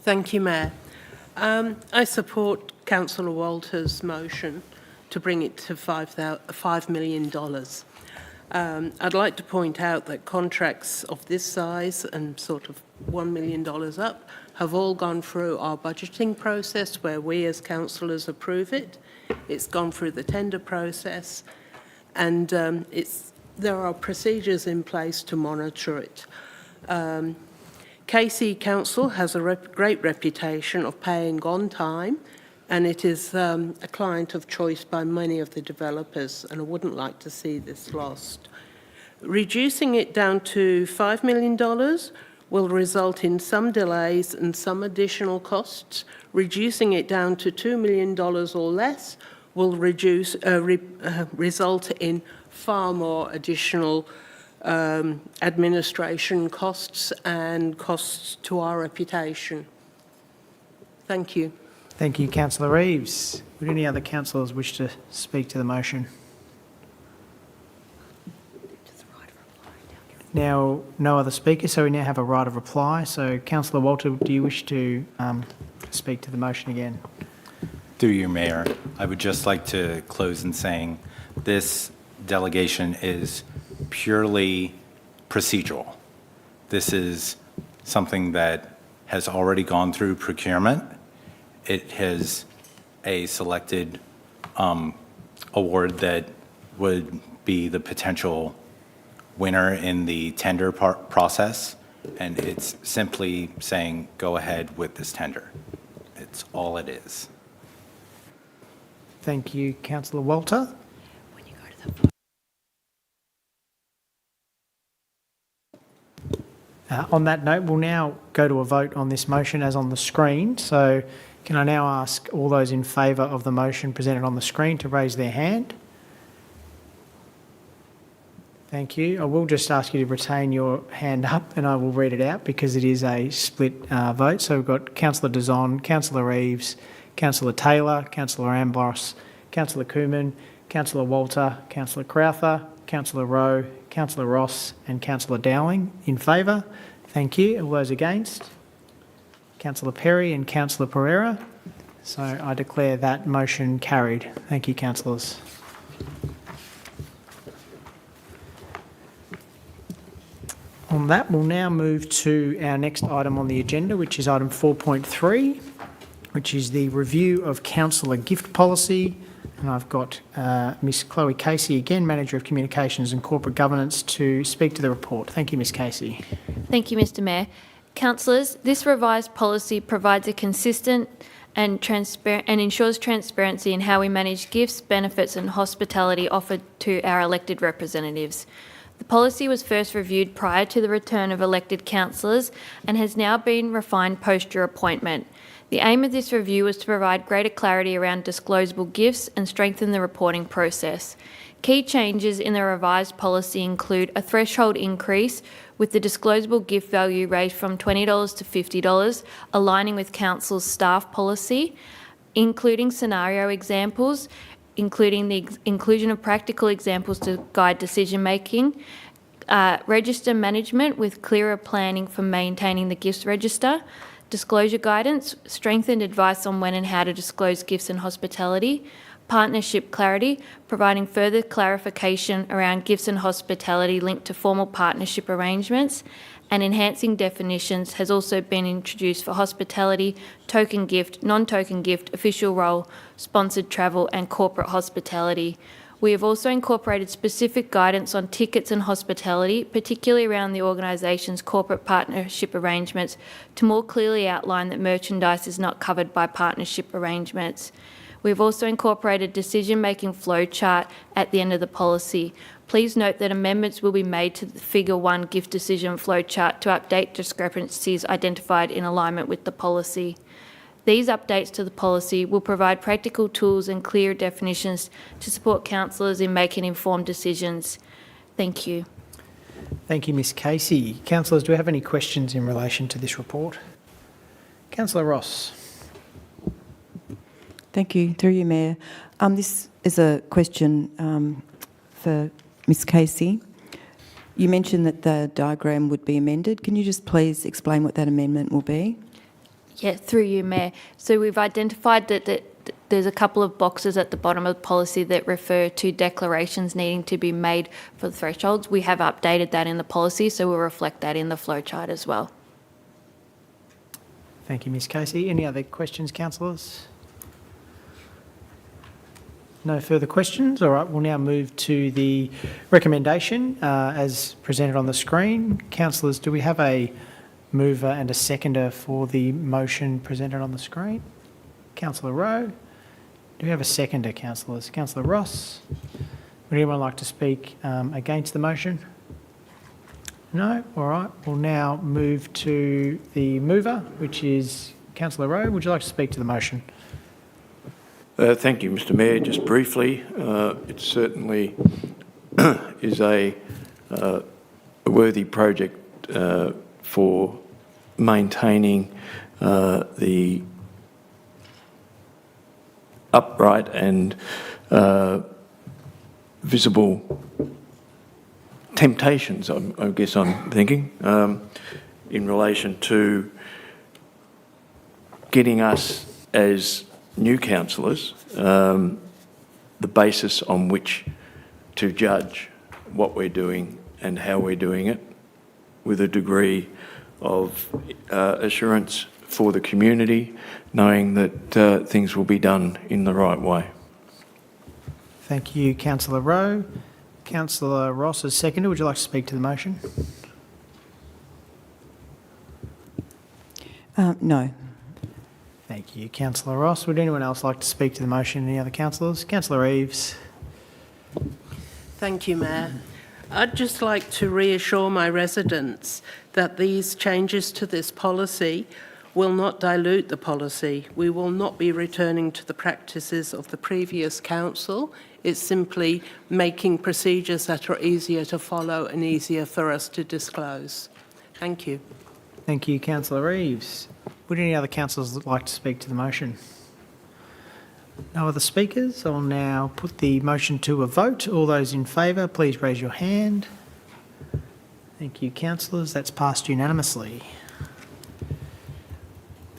Thank you, Mayor. I support Councillor Walter's motion to bring it to $5 million. I'd like to point out that contracts of this size and sort of $1 million up have all gone through our budgeting process where we as councillors approve it. It's gone through the tender process, and there are procedures in place to monitor it. KC Council has a great reputation of paying on time, and it is a client of choice by many of the developers, and I wouldn't like to see this lost. Reducing it down to $5 million will result in some delays and some additional costs. Reducing it down to $2 million or less will result in far more additional administration costs and costs to our reputation. Thank you. Thank you, Councillor Reeves. Would any other councillors wish to speak to the motion? Now, no other speakers, so we now have a right of reply. So, Councillor Walter, do you wish to speak to the motion again? Through you, Mayor, I would just like to close in saying this delegation is purely procedural. This is something that has already gone through procurement. It has a selected award that would be the potential winner in the tender process, and it's simply saying go ahead with this tender. It's all it is. Thank you, Councillor Walter. On that note, we'll now go to a vote on this motion as on the screen. So can I now ask all those in favour of the motion presented on the screen to raise their hand? Thank you. I will just ask you to retain your hand up and I will read it out because it is a split vote. So we've got Councillor Dazon, Councillor Reeves, Councillor Taylor, Councillor Ambrose, Councillor Cooman, Councillor Walter, Councillor Crowther, Councillor Rowe, Councillor Ross and Councillor Dowling in favour. Thank you. All those against? Councillor Perry and Councillor Pereira. So I declare that motion carried. Thank you, councillors. On that, we'll now move to our next item on the agenda, which is item 4.3, which is the review of councillor gift policy. And I've got Miss Chloe Casey, again, Manager of Communications and Corporate Governance, to speak to the report. Thank you, Miss Casey. Thank you, Mr Mayor. Councillors, this revised policy provides a consistent and ensures transparency in how we manage gifts, benefits and hospitality offered to our elected representatives. The policy was first reviewed prior to the return of elected councillors and has now been refined post your appointment. The aim of this review was to provide greater clarity around disclosable gifts and strengthen the reporting process. Key changes in the revised policy include a threshold increase with the disclosable gift value raised from $20 to $50, aligning with council's staff policy, including scenario examples, including the inclusion of practical examples to guide decision-making, register management with clearer planning for maintaining the gifts register, disclosure guidance, strengthened advice on when and how to disclose gifts and hospitality, partnership clarity, providing further clarification around gifts and hospitality linked to formal partnership arrangements, and enhancing definitions has also been introduced for hospitality, token gift, non-token gift, official role, sponsored travel and corporate hospitality. We have also incorporated specific guidance on tickets and hospitality, particularly around the organisation's corporate partnership arrangements, to more clearly outline that merchandise is not covered by partnership arrangements. We've also incorporated decision-making flow chart at the end of the policy. Please note that amendments will be made to the Figure 1 gift decision flow chart to update discrepancies identified in alignment with the policy. These updates to the policy will provide practical tools and clear definitions to support councillors in making informed decisions. Thank you. Thank you, Ms Casey. Councillors, do we have any questions in relation to this report? Councillor Ross. Thank you. Through you, Mayor. This is a question for Ms Casey. You mentioned that the diagram would be amended. Can you just please explain what that amendment will be? Yeah, through you, Mayor. So we've identified that there's a couple of boxes at the bottom of the policy that refer to declarations needing to be made for the thresholds. We have updated that in the policy, so we'll reflect that in the flowchart as well. Thank you, Ms Casey. Any other questions, councillors? No further questions. All right, we'll now move to the recommendation as presented on the screen. Councillors, do we have a mover and a seconder for the motion presented on the screen? Councillor Rowe. Do we have a seconder, councillors? Councillor Ross. Would anyone like to speak against the motion? No? All right. We'll now move to the mover, which is Councillor Rowe. Would you like to speak to the motion? Thank you, Mr Mayor. Just briefly, it certainly is a worthy project for maintaining the upright and visible temptations, I guess I'm thinking, in relation to getting us as new councillors the basis on which to judge what we're doing and how we're doing it with a degree of assurance for the community, knowing that things will be done in the right way. Thank you, Councillor Rowe. Councillor Ross is seconded. Would you like to speak to the motion? No. Thank you, Councillor Ross. Would anyone else like to speak to the motion? Any other councillors? Councillor Eaves. Thank you, Mayor. I'd just like to reassure my residents that these changes to this policy will not dilute the policy. We will not be returning to the practices of the previous council. It's simply making procedures that are easier to follow and easier for us to disclose. Thank you. Thank you, Councillor Eaves. Would any other councillors like to speak to the motion? No other speakers? I'll now put the motion to a vote. All those in favour, please raise your hand. Thank you, councillors. That's passed unanimously.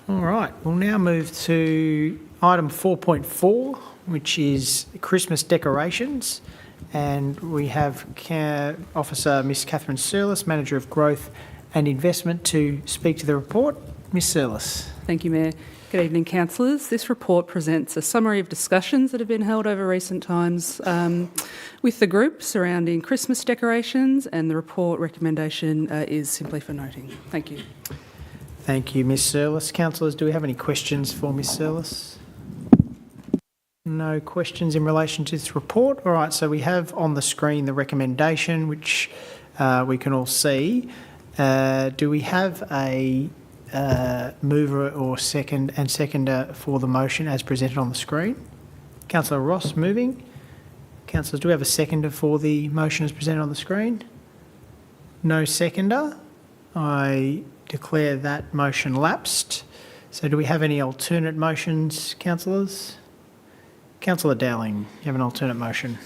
All right, we'll now move to item 4.4, which is Christmas decorations. And we have Officer Miss Catherine Searles, Manager of Growth and Investment, to speak to the report. Miss Searles. Thank you, Mayor. Good evening, councillors. This report presents a summary of discussions that have been held over recent times with the group surrounding Christmas decorations, and the report recommendation is simply for noting. Thank you. Thank you, Miss Searles. Councillors, do we have any questions for Miss Searles? No questions in relation to this report. All right, so we have on the screen the recommendation, which we can all see. Do we have a mover or seconder for the motion as presented on the screen? Councillor Ross moving. Councillors, do we have a seconder for the motion as presented on the screen? No seconder. I declare that motion lapsed. So do we have any alternate motions, councillors? Councillor Dowling, you have an alternate motion.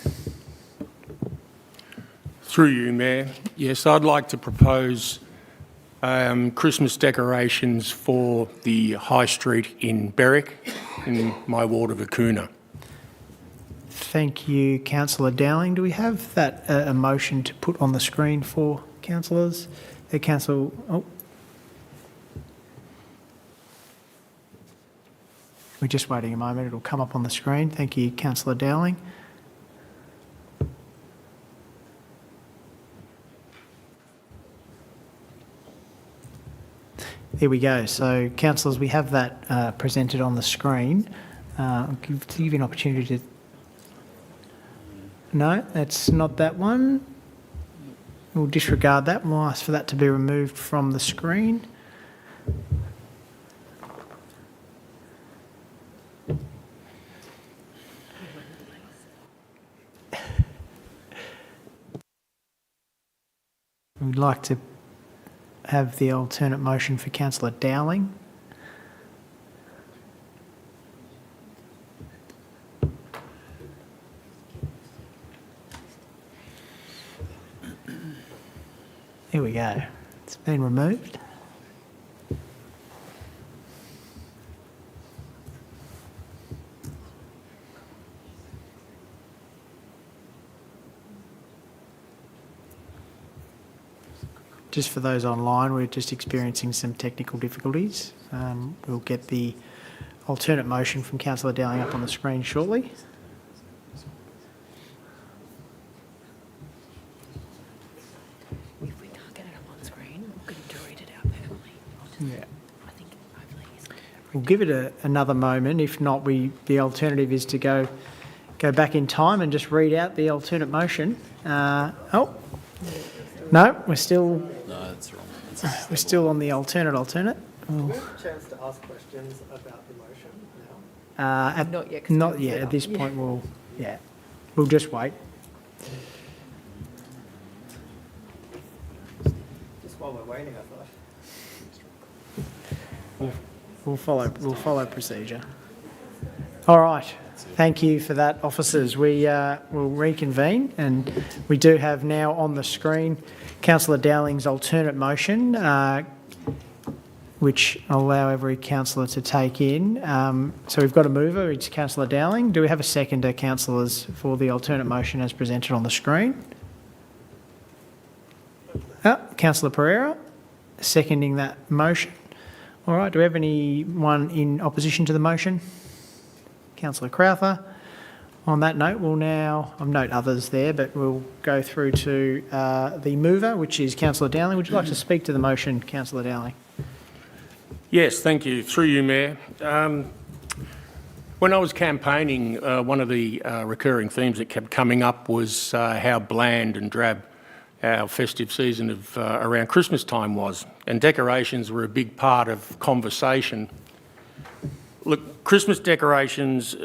Through you, Mayor. Yes, I'd like to propose Christmas decorations for the High Street in Berwick, in my ward of Acuna. Thank you, Councillor Dowling. Do we have that a motion to put on the screen for councillors? Council. Oh. We're just waiting a moment. It'll come up on the screen. Thank you, Councillor Dowling. There we go. So, councillors, we have that presented on the screen. I'll give you an opportunity to... No, that's not that one. We'll disregard that. We'll ask for that to be removed from the screen. We'd like to have the alternate motion for Councillor Dowling. Here we go. It's been removed. Just for those online, we're just experiencing some technical difficulties. We'll get the alternate motion from Councillor Dowling up on the screen shortly. If we can't get it up on screen, we're going to read it out verbally. Yeah. We'll give it another moment. If not, the alternative is to go back in time and just read out the alternate motion. No, we're still... No, that's wrong. We're still on the alternate. Do we have a chance to ask questions about the motion now? Not yet. Not yet. At this point, we'll just wait. While we're waiting, I thought. We'll follow procedure. All right. Thank you for that, officers. We will reconvene, and we do have now on the screen Councillor Dowling's alternate motion, which I'll allow every councillor to take in. So we've got a mover, it's Councillor Dowling. Do we have a seconder, councillors, for the alternate motion as presented on the screen? Councillor Pereira, seconding that motion. All right, do we have anyone in opposition to the motion? Councillor Crowther. On that note, we'll now, I'll note others there, but we'll go through to the mover, which is Councillor Dowling. Would you like to speak to the motion, Councillor Dowling? Yes, thank you. Through you, Mayor. When I was campaigning, one of the recurring themes that kept coming up was how bland and drab our festive season of around Christmas time was, and decorations were a big part of conversation. Look, Christmas decorations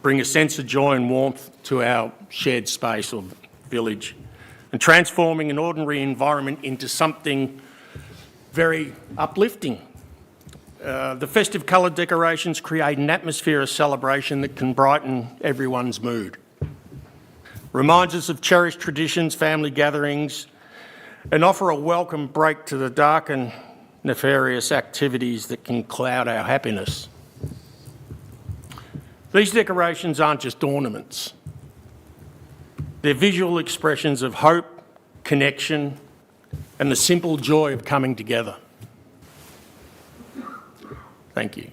bring a sense of joy and warmth to our shared space or village, and transforming an ordinary environment into something very uplifting. The festive coloured decorations create an atmosphere of celebration that can brighten everyone's mood. Reminds us of cherished traditions, family gatherings, and offer a welcome break to the dark and nefarious activities that can cloud our happiness. These decorations aren't just ornaments. They're visual expressions of hope, connection, and the simple joy of coming together. Thank you.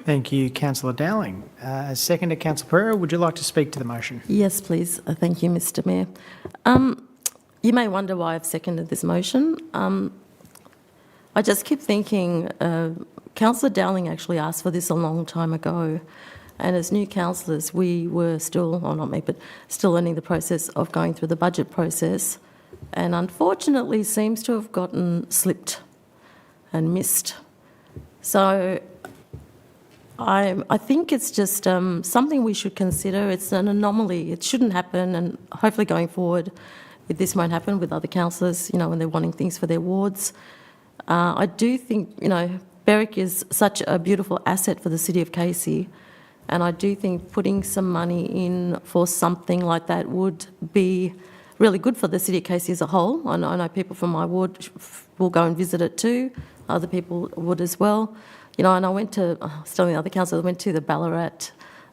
Thank you, Councillor Dowling. As seconder, Councillor Pereira, would you like to speak to the motion? Yes, please. Thank you, Mr Mayor. You may wonder why I've seconded this motion. I just keep thinking, Councillor Dowling actually asked for this a long time ago, and as new councillors, we were still, well, not me, but still learning the process of going through the budget process, and unfortunately seems to have gotten slipped and missed. So I think it's just something we should consider. It's an anomaly. It shouldn't happen, and hopefully going forward, this won't happen with other councillors, you know, when they're wanting things for their wards. I do think, you know, Berwick is such a beautiful asset for the City of Casey, and I do think putting some money in for something like that would be really good for the City of Casey as a whole. I know people from my ward will go and visit it too. Other people would as well. You know, and I went to, still the other council, I went to the Ballarat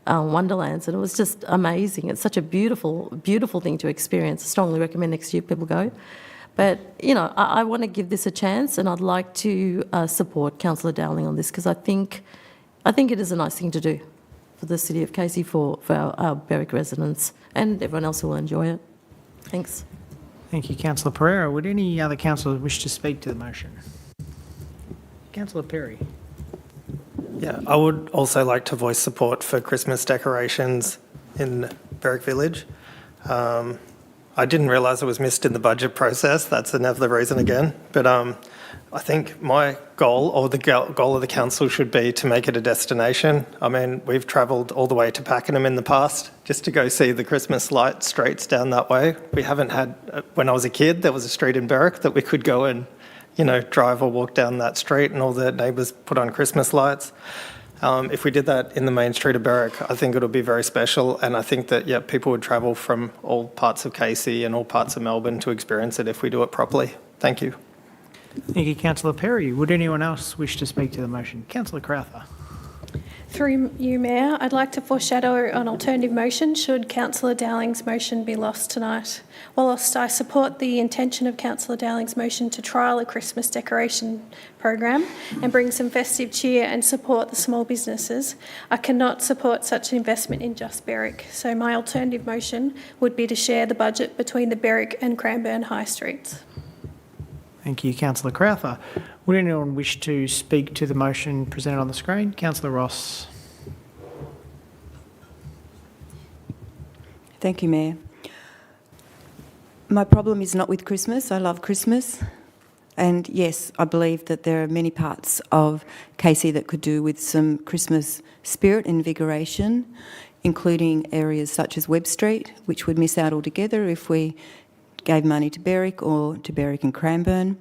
Wonderlands, and it was just amazing. It's such a beautiful, beautiful thing to experience. I strongly recommend next year people go. But, you know, I want to give this a chance, and I'd like to support Councillor Dowling on this, because I think it is a nice thing to do for the City of Casey, for our Berwick residents, and everyone else who will enjoy it. Thanks. Thank you, Councillor Pereira. Would any other councillor wish to speak to the motion? Councillor Perry. Yeah, I would also like to voice support for Christmas decorations in Berwick Village. I didn't realise it was missed in the budget process. That's another reason again. But I think my goal, or the goal of the council, should be to make it a destination. I mean, we've travelled all the way to Pakenham in the past just to go see the Christmas light streets down that way. We haven't had, when I was a kid, there was a street in Berwick that we could go and, you know, drive or walk down that street, and all the neighbours put on Christmas lights. If we did that in the main street of Berwick, I think it would be very special, and I think that, yeah, people would travel from all parts of Casey and all parts of Melbourne to experience it if we do it properly. Thank you. Thank you, Councillor Perry. Would anyone else wish to speak to the motion? Councillor Crowther. Through you, Mayor, I'd like to foreshadow an alternative motion should Councillor Dowling's motion be lost tonight. Whilst I support the intention of Councillor Dowling's motion to trial a Christmas decoration program and bring some festive cheer and support the small businesses, I cannot support such an investment in just Berwick. So my alternative motion would be to share the budget between the Berwick and Cranbourne High Streets. Thank you, Councillor Crowther. Would anyone wish to speak to the motion presented on the screen? Councillor Ross. Thank you, Mayor. My problem is not with Christmas. I love Christmas. And yes, I believe that there are many parts of Casey that could do with some Christmas spirit and invigoration, including areas such as Webb Street, which would miss out altogether if we gave money to Berwick or to Berwick and Cranbourne.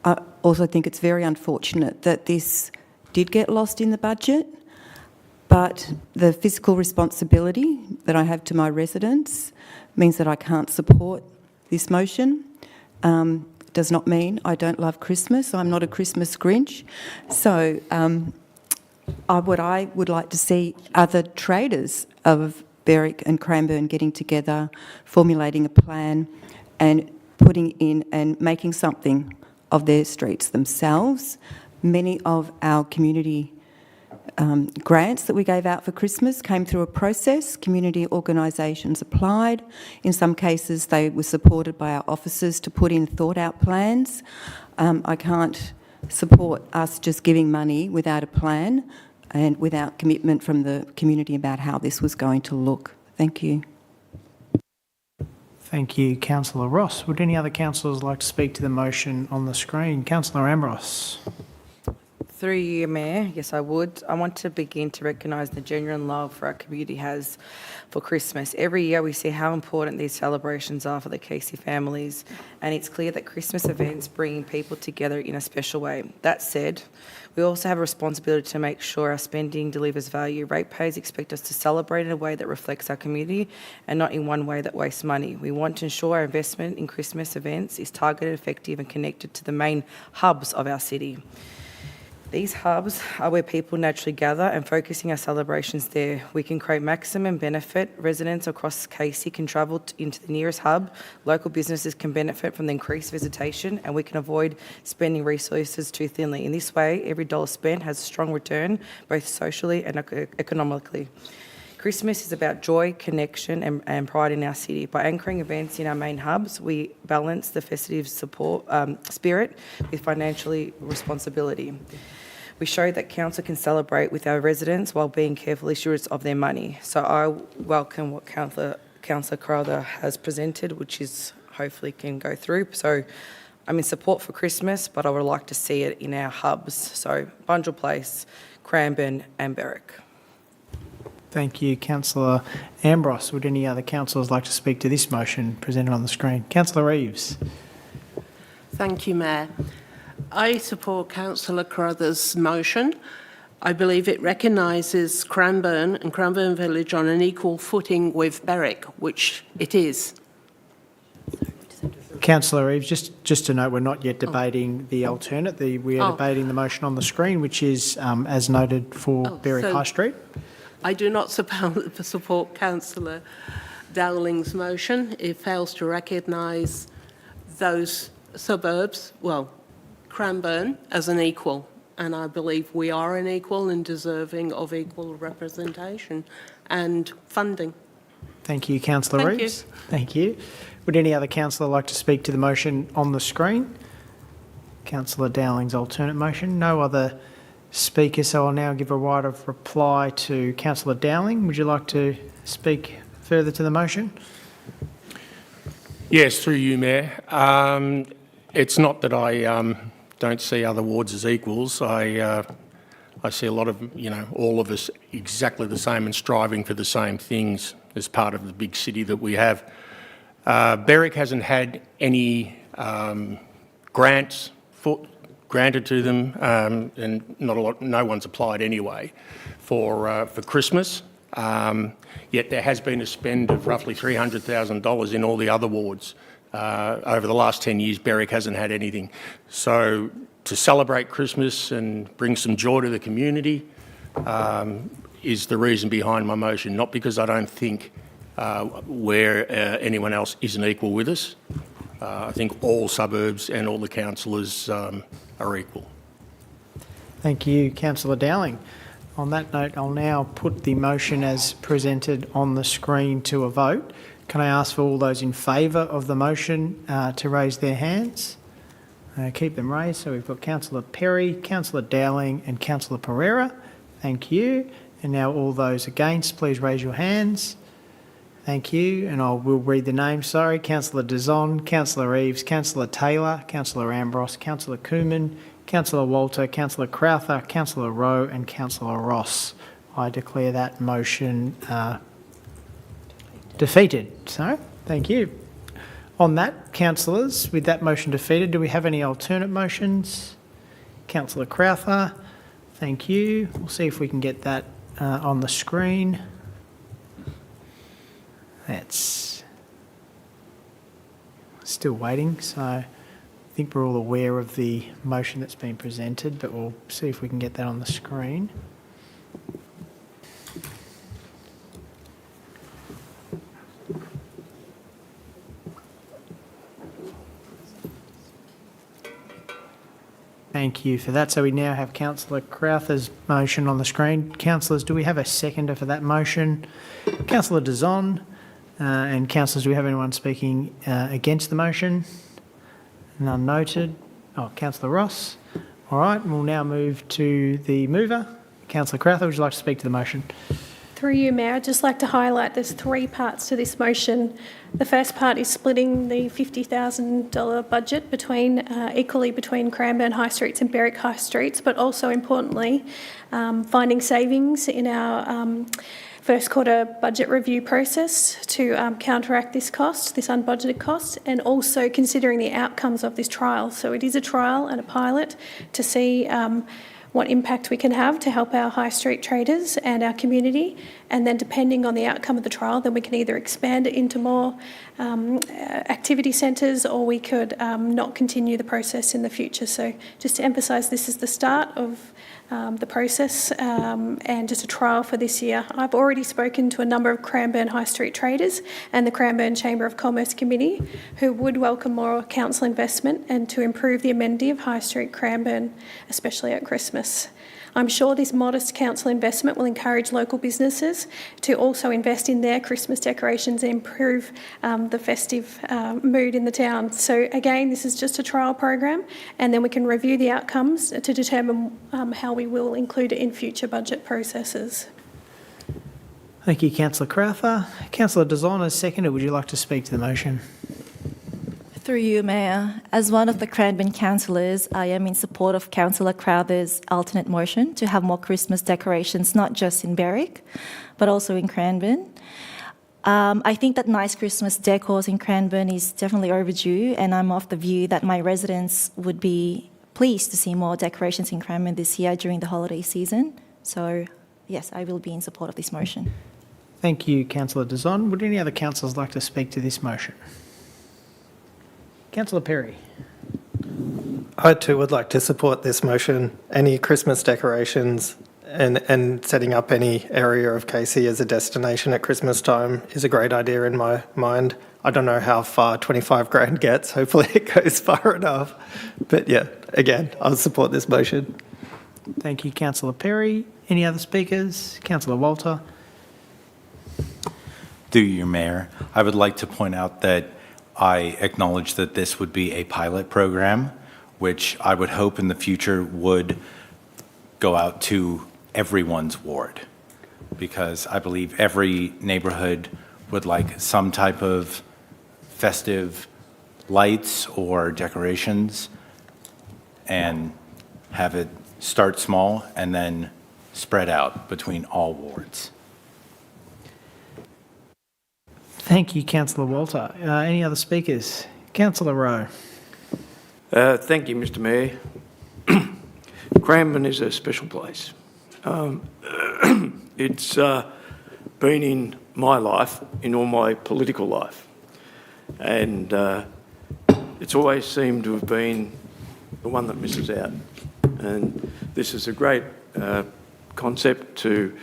I also think it's very unfortunate that this did get lost in the budget, but the fiscal responsibility that I have to my residents means that I can't support this motion. Does not mean I don't love Christmas. I'm not a Christmas Grinch. So what I would like to see other traders of Berwick and Cranbourne getting together, formulating a plan and putting in and making something of their streets themselves. Many of our community grants that we gave out for Christmas came through a process. Community organisations applied. In some cases, they were supported by our officers to put in thought-out plans. I can't support us just giving money without a plan and without commitment from the community about how this was going to look. Thank you. Thank you, Councillor Ross. Would any other councillors like to speak to the motion on the screen? Councillor Ambrose. Through you, Mayor, yes, I would. I want to begin to recognise the genuine love our community has for Christmas. Every year we see how important these celebrations are for the Casey families, and it's clear that Christmas events bring people together in a special way. That said, we also have a responsibility to make sure our spending delivers value. Ratepayers expect us to celebrate in a way that reflects our community and not in one way that wastes money. We want to ensure our investment in Christmas events is targeted, effective and connected to the main hubs of our city. These hubs are where people naturally gather, and focusing our celebrations there, we can create maximum benefit. Residents across Casey can travel into the nearest hub, local businesses can benefit from the increased visitation, and we can avoid spending resources too thinly. In this way, every dollar spent has a strong return, both socially and economically. Christmas is about joy, connection and pride in our city. By anchoring events in our main hubs, we balance the festive spirit with financial responsibility. We show that council can celebrate with our residents while being careful stewards of their money. So I welcome what Councillor Crowther has presented, which is hopefully can go through. So I'm in support for Christmas, but I would like to see it in our hubs. So Bunjil Place, Cranbourne and Berwick. Thank you, Councillor Ambrose. Would any other councillors like to speak to this motion presented on the screen? Councillor Reeves. Thank you, Mayor. I support Councillor Carruthers' motion. I believe it recognises Cranbourne and Cranbourne Village on an equal footing with Berwick, which it is. Councillor Reeves, just to note, we're not yet debating the alternate. We are debating the motion on the screen, which is, as noted, for Berwick High Street. I do not support Councillor Dowling's motion. It fails to recognise those suburbs, well, Cranbourne, as an equal. And I believe we are an equal and deserving of equal representation and funding. Thank you, Councillor Reeves. Thank you. Would any other councillor like to speak to the motion on the screen? Councillor Dowling's alternate motion. No other speakers, so I'll now give a right of reply to Councillor Dowling. Would you like to speak further to the motion? Yes, through you, Mayor. It's not that I don't see other wards as equals. I see a lot of, all of us exactly the same and striving for the same things as part of the big city that we have. Berwick hasn't had any grants granted to them, and no one's applied anyway for Christmas. Yet there has been a spend of roughly $300,000 in all the other wards. Over the last 10 years, Berwick hasn't had anything. So to celebrate Christmas and bring some joy to the community is the reason behind my motion, not because I don't think where anyone else isn't equal with us. I think all suburbs and all the councillors are equal. Thank you, Councillor Dowling. On that note, I'll now put the motion as presented on the screen to a vote. Can I ask for all those in favour of the motion to raise their hands? Keep them raised. So we've got Councillor Perry, Councillor Dowling and Councillor Pereira. Thank you. And now all those against, please raise your hands. Thank you. And we'll read the names. Sorry. Councillor Dizon, Councillor Reeves, Councillor Taylor, Councillor Ambrose, Councillor Cooman, Councillor Walter, Councillor Crowther, Councillor Rowe and Councillor Ross. I declare that motion defeated. So, thank you. On that, councillors, with that motion defeated, do we have any alternate motions? Councillor Crowther, thank you. We'll see if we can get that on the screen. That's still waiting, so I think we're all aware of the motion that's been presented, but we'll see if we can get that on the screen. Thank you for that. So we now have Councillor Crowther's motion on the screen. Councillors, do we have a seconder for that motion? Councillor Dazon, and councillors, do we have anyone speaking against the motion? None noted. Oh, Councillor Ross. All right, we'll now move to the mover. Councillor Crowther, would you like to speak to the motion? Through you, Mayor, I'd just like to highlight there's three parts to this motion. The first part is splitting the $50,000 budget equally between Cranbourne High Streets and Berwick High Streets, but also importantly, finding savings in our first quarter budget review process to counteract this cost, this unbudgeted cost, and also considering the outcomes of this trial. So it is a trial and a pilot to see what impact we can have to help our high street traders and our community. And then depending on the outcome of the trial, then we can either expand it into more activity centres, or we could not continue the process in the future. So just to emphasise, this is the start of the process and just a trial for this year. I've already spoken to a number of Cranbourne High Street traders and the Cranbourne Chamber of Commerce Committee who would welcome more council investment and to improve the amenity of High Street Cranbourne, especially at Christmas. I'm sure this modest council investment will encourage local businesses to also invest in their Christmas decorations and improve the festive mood in the town. So again, this is just a trial program, and then we can review the outcomes to determine how we will include it in future budget processes. Thank you, Councillor Crowther. Councillor Dazon, as seconder, would you like to speak to the motion? Through you, Mayor, as one of the Cranbourne councillors, I am in support of Councillor Crowther's alternate motion to have more Christmas decorations, not just in Berwick, but also in Cranbourne. I think that nice Christmas decors in Cranbourne is definitely overdue, and I'm of the view that my residents would be pleased to see more decorations in Cranbourne this year during the holiday season. So, yes, I will be in support of this motion. Thank you, Councillor Dazon. Would any other councillors like to speak to this motion? Councillor Perry. I too would like to support this motion. Any Christmas decorations and setting up any area of Casey as a destination at Christmas time is a great idea in my mind. I don't know how far 25 grand gets. Hopefully it goes far enough. But yeah, again, I'll support this motion. Thank you, Councillor Perry. Any other speakers? Councillor Walter. Through you, Mayor, I would like to point out that I acknowledge that this would be a pilot program, which I would hope in the future would go out to everyone's ward, because I believe every neighborhood would like some type of festive lights or decorations, and have it start small and then spread out between all wards. Thank you, Councillor Walter. Any other speakers? Councillor Rowe. Thank you, Mr Mayor. Cranbourne is a special place. It's been in my life, in all my political life, and it's always seemed to have been the one that misses out. And this is a great concept to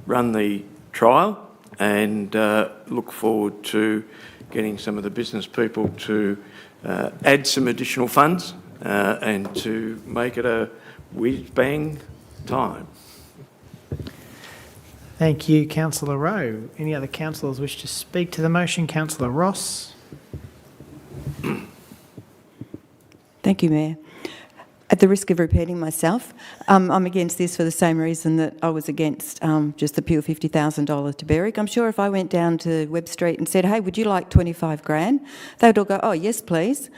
run the trial, and look forward to getting some of the business people to add some additional funds and to make it a whiz-bang time. Thank you, Councillor Rowe. Any other councillors wish to speak to the motion? Councillor Ross. Thank you, Mayor. At the risk of repeating myself, I'm against this for the same reason that I was against just the pure $50,000 to Berwick. I'm sure if I went down to Webb Street and said, hey, would you like 25 grand? They would all go, oh, yes, please.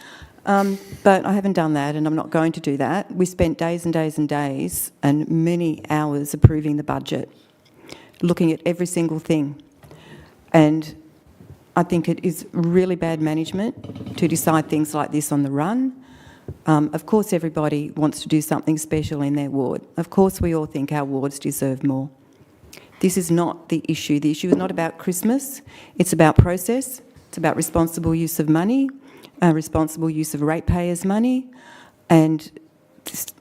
But I haven't done that, and I'm not going to do that. We spent days and days and days and many hours approving the budget, looking at every single thing. And I think it is really bad management to decide things like this on the run. Of course, everybody wants to do something special in their ward. Of course, we all think our wards deserve more. This is not the issue. The issue is not about Christmas. It's about process. It's about responsible use of money, responsible use of ratepayers' money, and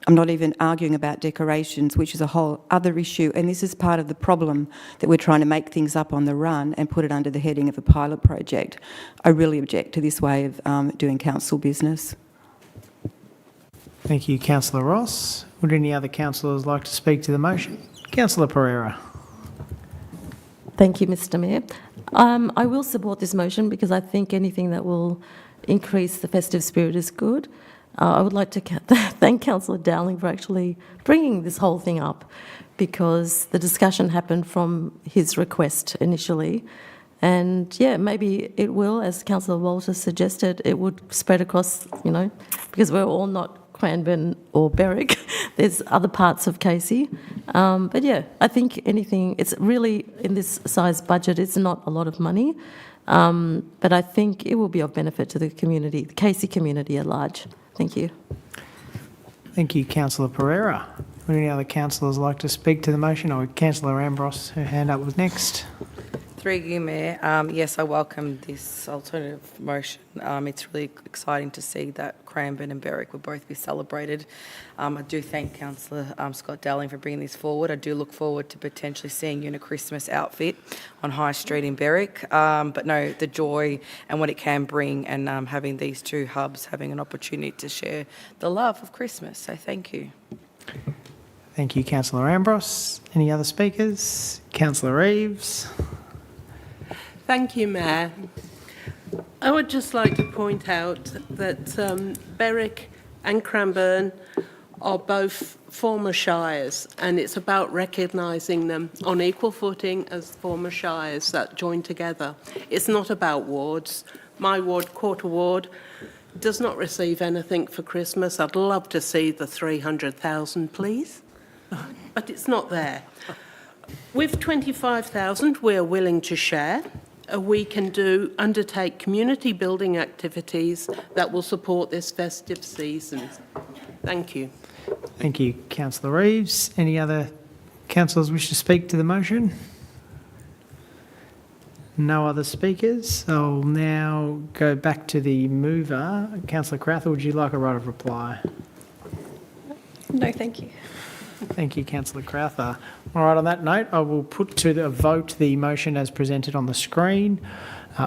I'm not even arguing about decorations, which is a whole other issue, and this is part of the problem that we're trying to make things up on the run and put it under the heading of a pilot project. I really object to this way of doing council business. Thank you, Councillor Ross. Would any other councillors like to speak to the motion? Councillor Pereira. Thank you, Mr Mayor. I will support this motion because I think anything that will increase the festive spirit is good. I would like to thank Councillor Dowling for actually bringing this whole thing up, because the discussion happened from his request initially. And yeah, maybe it will, as Councillor Walter suggested, it would spread across, because we're all not Cranbourne or Berwick. There's other parts of Casey. But yeah, I think anything, it's really, in this size budget, it's not a lot of money. But I think it will be of benefit to the community, the Casey community at large. Thank you. Thank you, Councillor Pereira. Would any other councillors like to speak to the motion? Or Councillor Ambrose, her hand up was next. Through you, Mayor. Yes, I welcome this alternative motion. It's really exciting to see that Cranbourne and Berwick will both be celebrated. I do thank Councillor Scott Dowling for bringing this forward. I do look forward to potentially seeing you in a Christmas outfit on High Street in Berwick. But no, the joy and what it can bring, and having these two hubs having an opportunity to share the love of Christmas. So thank you. Thank you, Councillor Ambrose. Any other speakers? Councillor Reeves. Thank you, Mayor. I would just like to point out that Berwick and Cranbourne are both former shires, and it's about recognising them on equal footing as former shires that join together. It's not about wards. My ward, Quarter Ward, does not receive anything for Christmas. I'd love to see the 300,000, please, but it's not there. With 25,000, we're willing to share. We can undertake community building activities that will support this festive season. Thank you. Thank you, Councillor Reeves. Any other councillors wish to speak to the motion? No other speakers. I'll now go back to the mover. Councillor Crowther, would you like a right of reply? No, thank you. Thank you, Councillor Crowther. All right, on that note, I will put to the vote the motion as presented on the screen.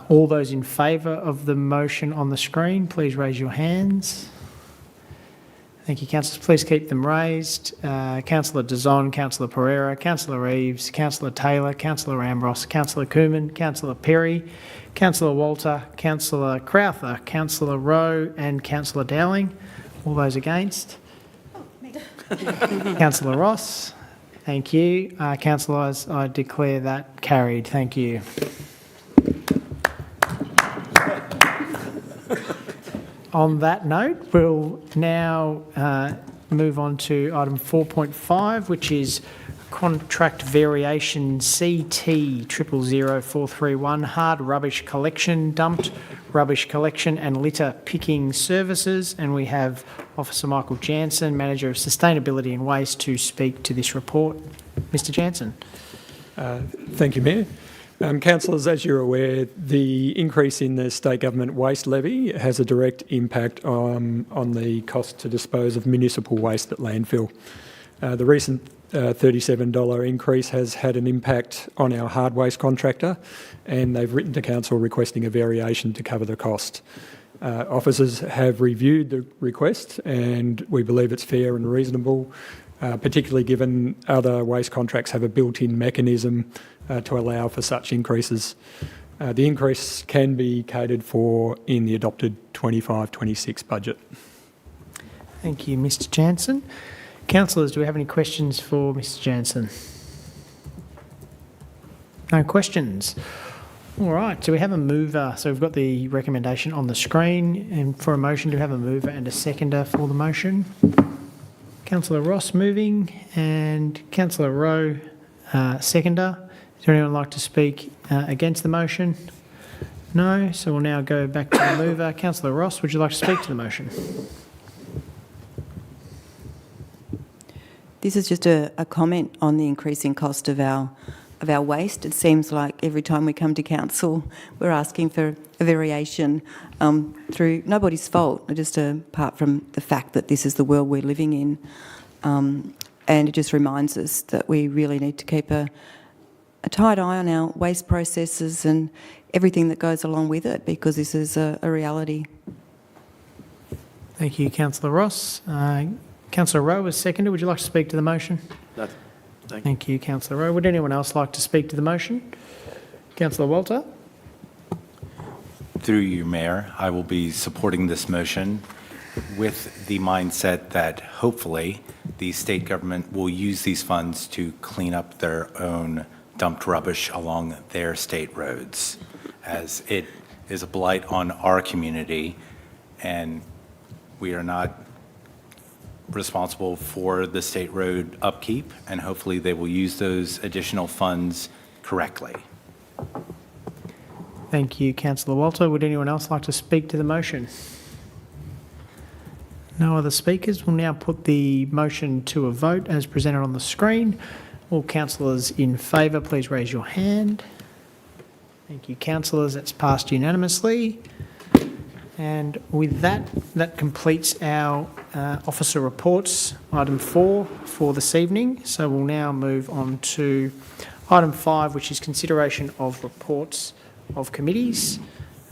All those in favour of the motion on the screen, please raise your hands. Thank you, councillors. Please keep them raised. Councillor Dazon, Councillor Pereira, Councillor Reeves, Councillor Taylor, Councillor Ambrose, Councillor Cooman, Councillor Perry, Councillor Walter, Councillor Crowther, Councillor Rowe and Councillor Dowling. All those against? Councillor Ross. Thank you. Councillors, I declare that carried. Thank you. On that note, we'll now move on to item 4.5, which is contract variation CT 000431, hard rubbish collection, dumped rubbish collection and litter picking services. And we have Officer Michael Jansen, Manager of Sustainability and Waste, to speak to this report. Mr. Jansen. Thank you, Mayor. Councillors, as you're aware, the increase in the state government waste levy has a direct impact on the cost to dispose of municipal waste at landfill. The recent $37 increase has had an impact on our hard waste contractor, and they've written to council requesting a variation to cover the cost. Officers have reviewed the request, and we believe it's fair and reasonable, particularly given other waste contracts have a built-in mechanism to allow for such increases. The increase can be catered for in the adopted 25-26 budget. Thank you, Mr. Jansen. Councillors, do we have any questions for Mr. Jansen? No questions. All right, do we have a mover? So we've got the recommendation on the screen, and for a motion, do we have a mover and a seconder for the motion? Councillor Ross moving and Councillor Rowe seconder. Is there anyone like to speak against the motion? No, so we'll now go back to the mover. Councillor Ross, would you like to speak to the motion? This is just a comment on the increasing cost of our waste. It seems like every time we come to council, we're asking for a variation through nobody's fault, just apart from the fact that this is the world we're living in. And it just reminds us that we really need to keep a tight eye on our waste processes and everything that goes along with it, because this is a reality. Thank you, Councillor Ross. Councillor Rowe was seconded. Would you like to speak to the motion? No, Thank you, Councillor Rowe. Would anyone else like to speak to the motion? Councillor Walter? Through you, Mayor, I will be supporting this motion with the mindset that hopefully the state government will use these funds to clean up their own dumped rubbish along their state roads, as it is a blight on our community, and we are not responsible for the state road upkeep, and hopefully they will use those additional funds correctly. Thank you, Councillor Walter. Would anyone else like to speak to the motion? No other speakers. We'll now put the motion to a vote as presented on the screen. All councillors in favour, please raise your hand. Thank you, councillors. That's passed unanimously. And with that, that completes our officer reports, item 4 for this evening. So we'll now move on to item 5, which is consideration of reports of committees.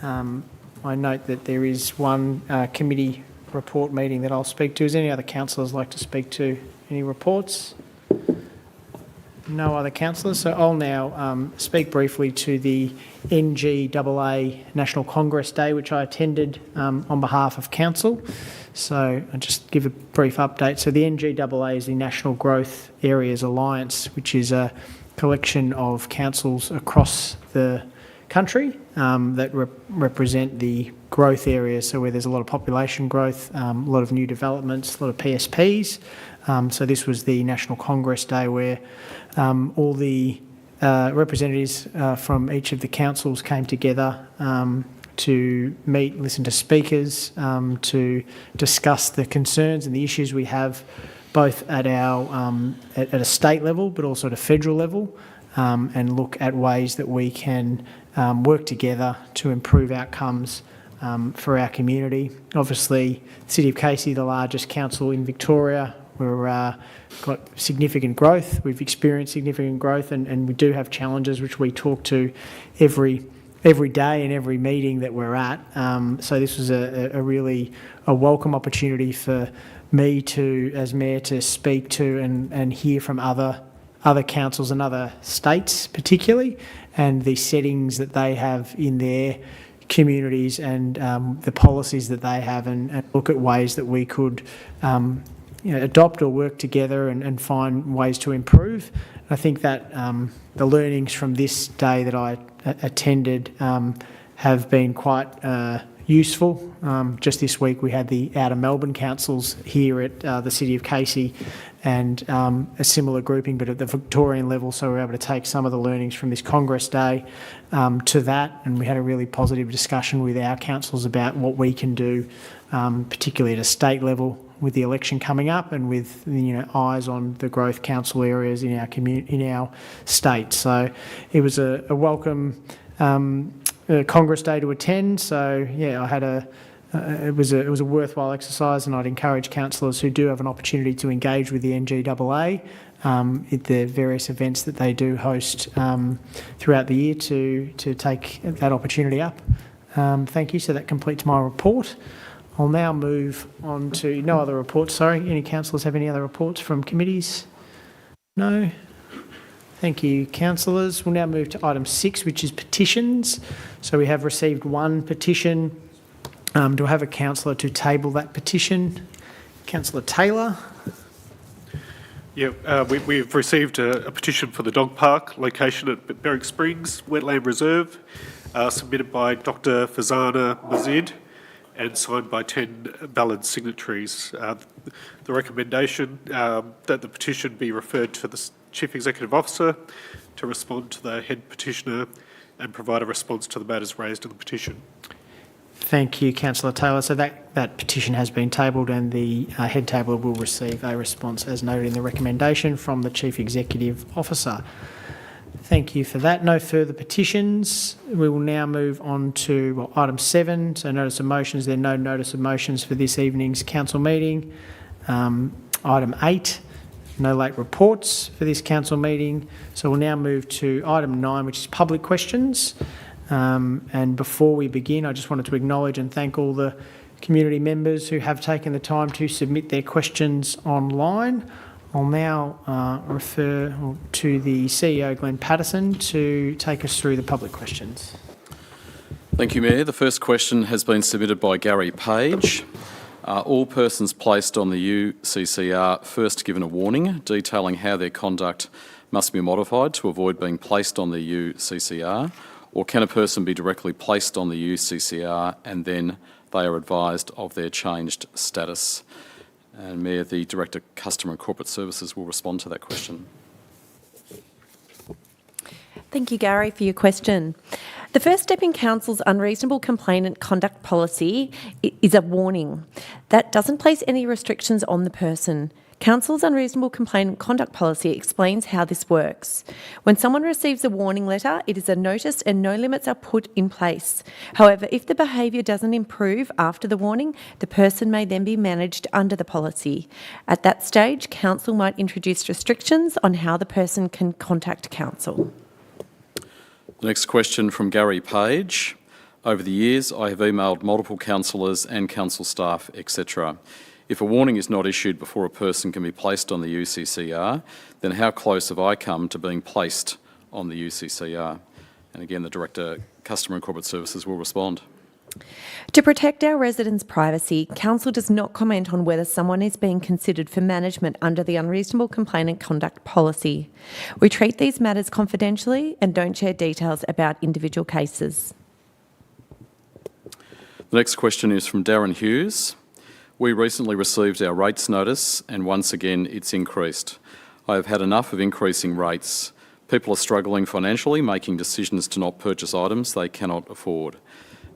I note that there is one committee report meeting that I'll speak to. Is any other councillors like to speak to any reports? No other councillors. So I'll now speak briefly to the NGAA National Congress Day, which I attended on behalf of council. So I'll just give a brief update. So the NGAA is the National Growth Areas Alliance, which is a collection of councils across the country that represent the growth areas, so where there's a lot of population growth, a lot of new developments, a lot of PSPs. So this was the National Congress Day where all the representatives from each of the councils came together to meet, listen to speakers, to discuss the concerns and the issues we have both at our at a state level but also at a federal level, and look at ways that we can work together to improve outcomes for our community. Obviously, the City of Casey, the largest council in Victoria, we've got significant growth. We've experienced significant growth, and we do have challenges which we talk to every day in every meeting that we're at. So this was a really welcome opportunity for me to, as Mayor, to speak to and hear from other councils and other states particularly, and the settings that they have in their communities and the policies that they have, and look at ways that we could adopt or work together and find ways to improve. I think that the learnings from this day that I attended have been quite useful. Just this week we had the Outer Melbourne councils here at the City of Casey, and a similar grouping but at the Victorian level, so we were able to take some of the learnings from this Congress Day to that, and we had a really positive discussion with our councils about what we can do, particularly at a state level with the election coming up, and with eyes on the growth council areas in our in our state. So it was a welcome Congress Day to attend. So yeah, I had it was a worthwhile exercise, and I'd encourage councillors who do have an opportunity to engage with the NGAA at the various events that they do host throughout the year to take that opportunity up. Thank you. So that completes my report. I'll now move on to no other reports. Sorry, any councillors have any other reports from committees? No. Thank you, councillors. We'll now move to item 6, which is petitions. So we have received one petition. Do I have a councillor to table that petition? Councillor Taylor. Yeah, we've received a petition for the dog park location at Berwick Springs Wetland Reserve, submitted by Dr. Fazana Mazid and signed by 10 valid signatories. The recommendation that the petition be referred to the Chief Executive Officer to respond to the head petitioner and provide a response to the matters raised in the petition. Thank you, Councillor Taylor. So that petition has been tabled and the head tabler will receive a response as noted in the recommendation from the Chief Executive Officer. Thank you for that. No further petitions. We will now move on to item 7. So notice of motions. There are no notice of motions for this evening's council meeting. Item 8, no late reports for this council meeting. So we'll now move to item 9, which is public questions. And before we begin, I just wanted to acknowledge and thank all the community members who have taken the time to submit their questions online. I'll now refer to the CEO, Glenn Patterson, to take us through the public questions. Thank you, Mayor. The first question has been submitted by Gary Page. Are all persons placed on the UCCR first given a warning detailing how their conduct must be modified to avoid being placed on the UCCR? Or can a person be directly placed on the UCCR and then they are advised of their changed status? And Mayor, the Director, Customer and Corporate Services will respond to that question. Thank you, Gary, for your question. The first step in Council's unreasonable complainant conduct policy is a warning. That doesn't place any restrictions on the person. Council's unreasonable complainant conduct policy explains how this works. When someone receives a warning letter, it is a notice and no limits are put in place. However, if the behaviour doesn't improve after the warning, the person may then be managed under the policy. At that stage, Council might introduce restrictions on how the person can contact Council. The next question from Gary Page. Over the years, I have emailed multiple councillors and council staff, etc. If a warning is not issued before a person can be placed on the UCCR, then how close have I come to being placed on the UCCR? And again, the Director, Customer and Corporate Services will respond. To protect our residents' privacy, Council does not comment on whether someone is being considered for management under the unreasonable complainant conduct policy. We treat these matters confidentially and don't share details about individual cases. The next question is from Darren Hughes. We recently received our rates notice and once again it's increased. I have had enough of increasing rates. People are struggling financially, making decisions to not purchase items they cannot afford.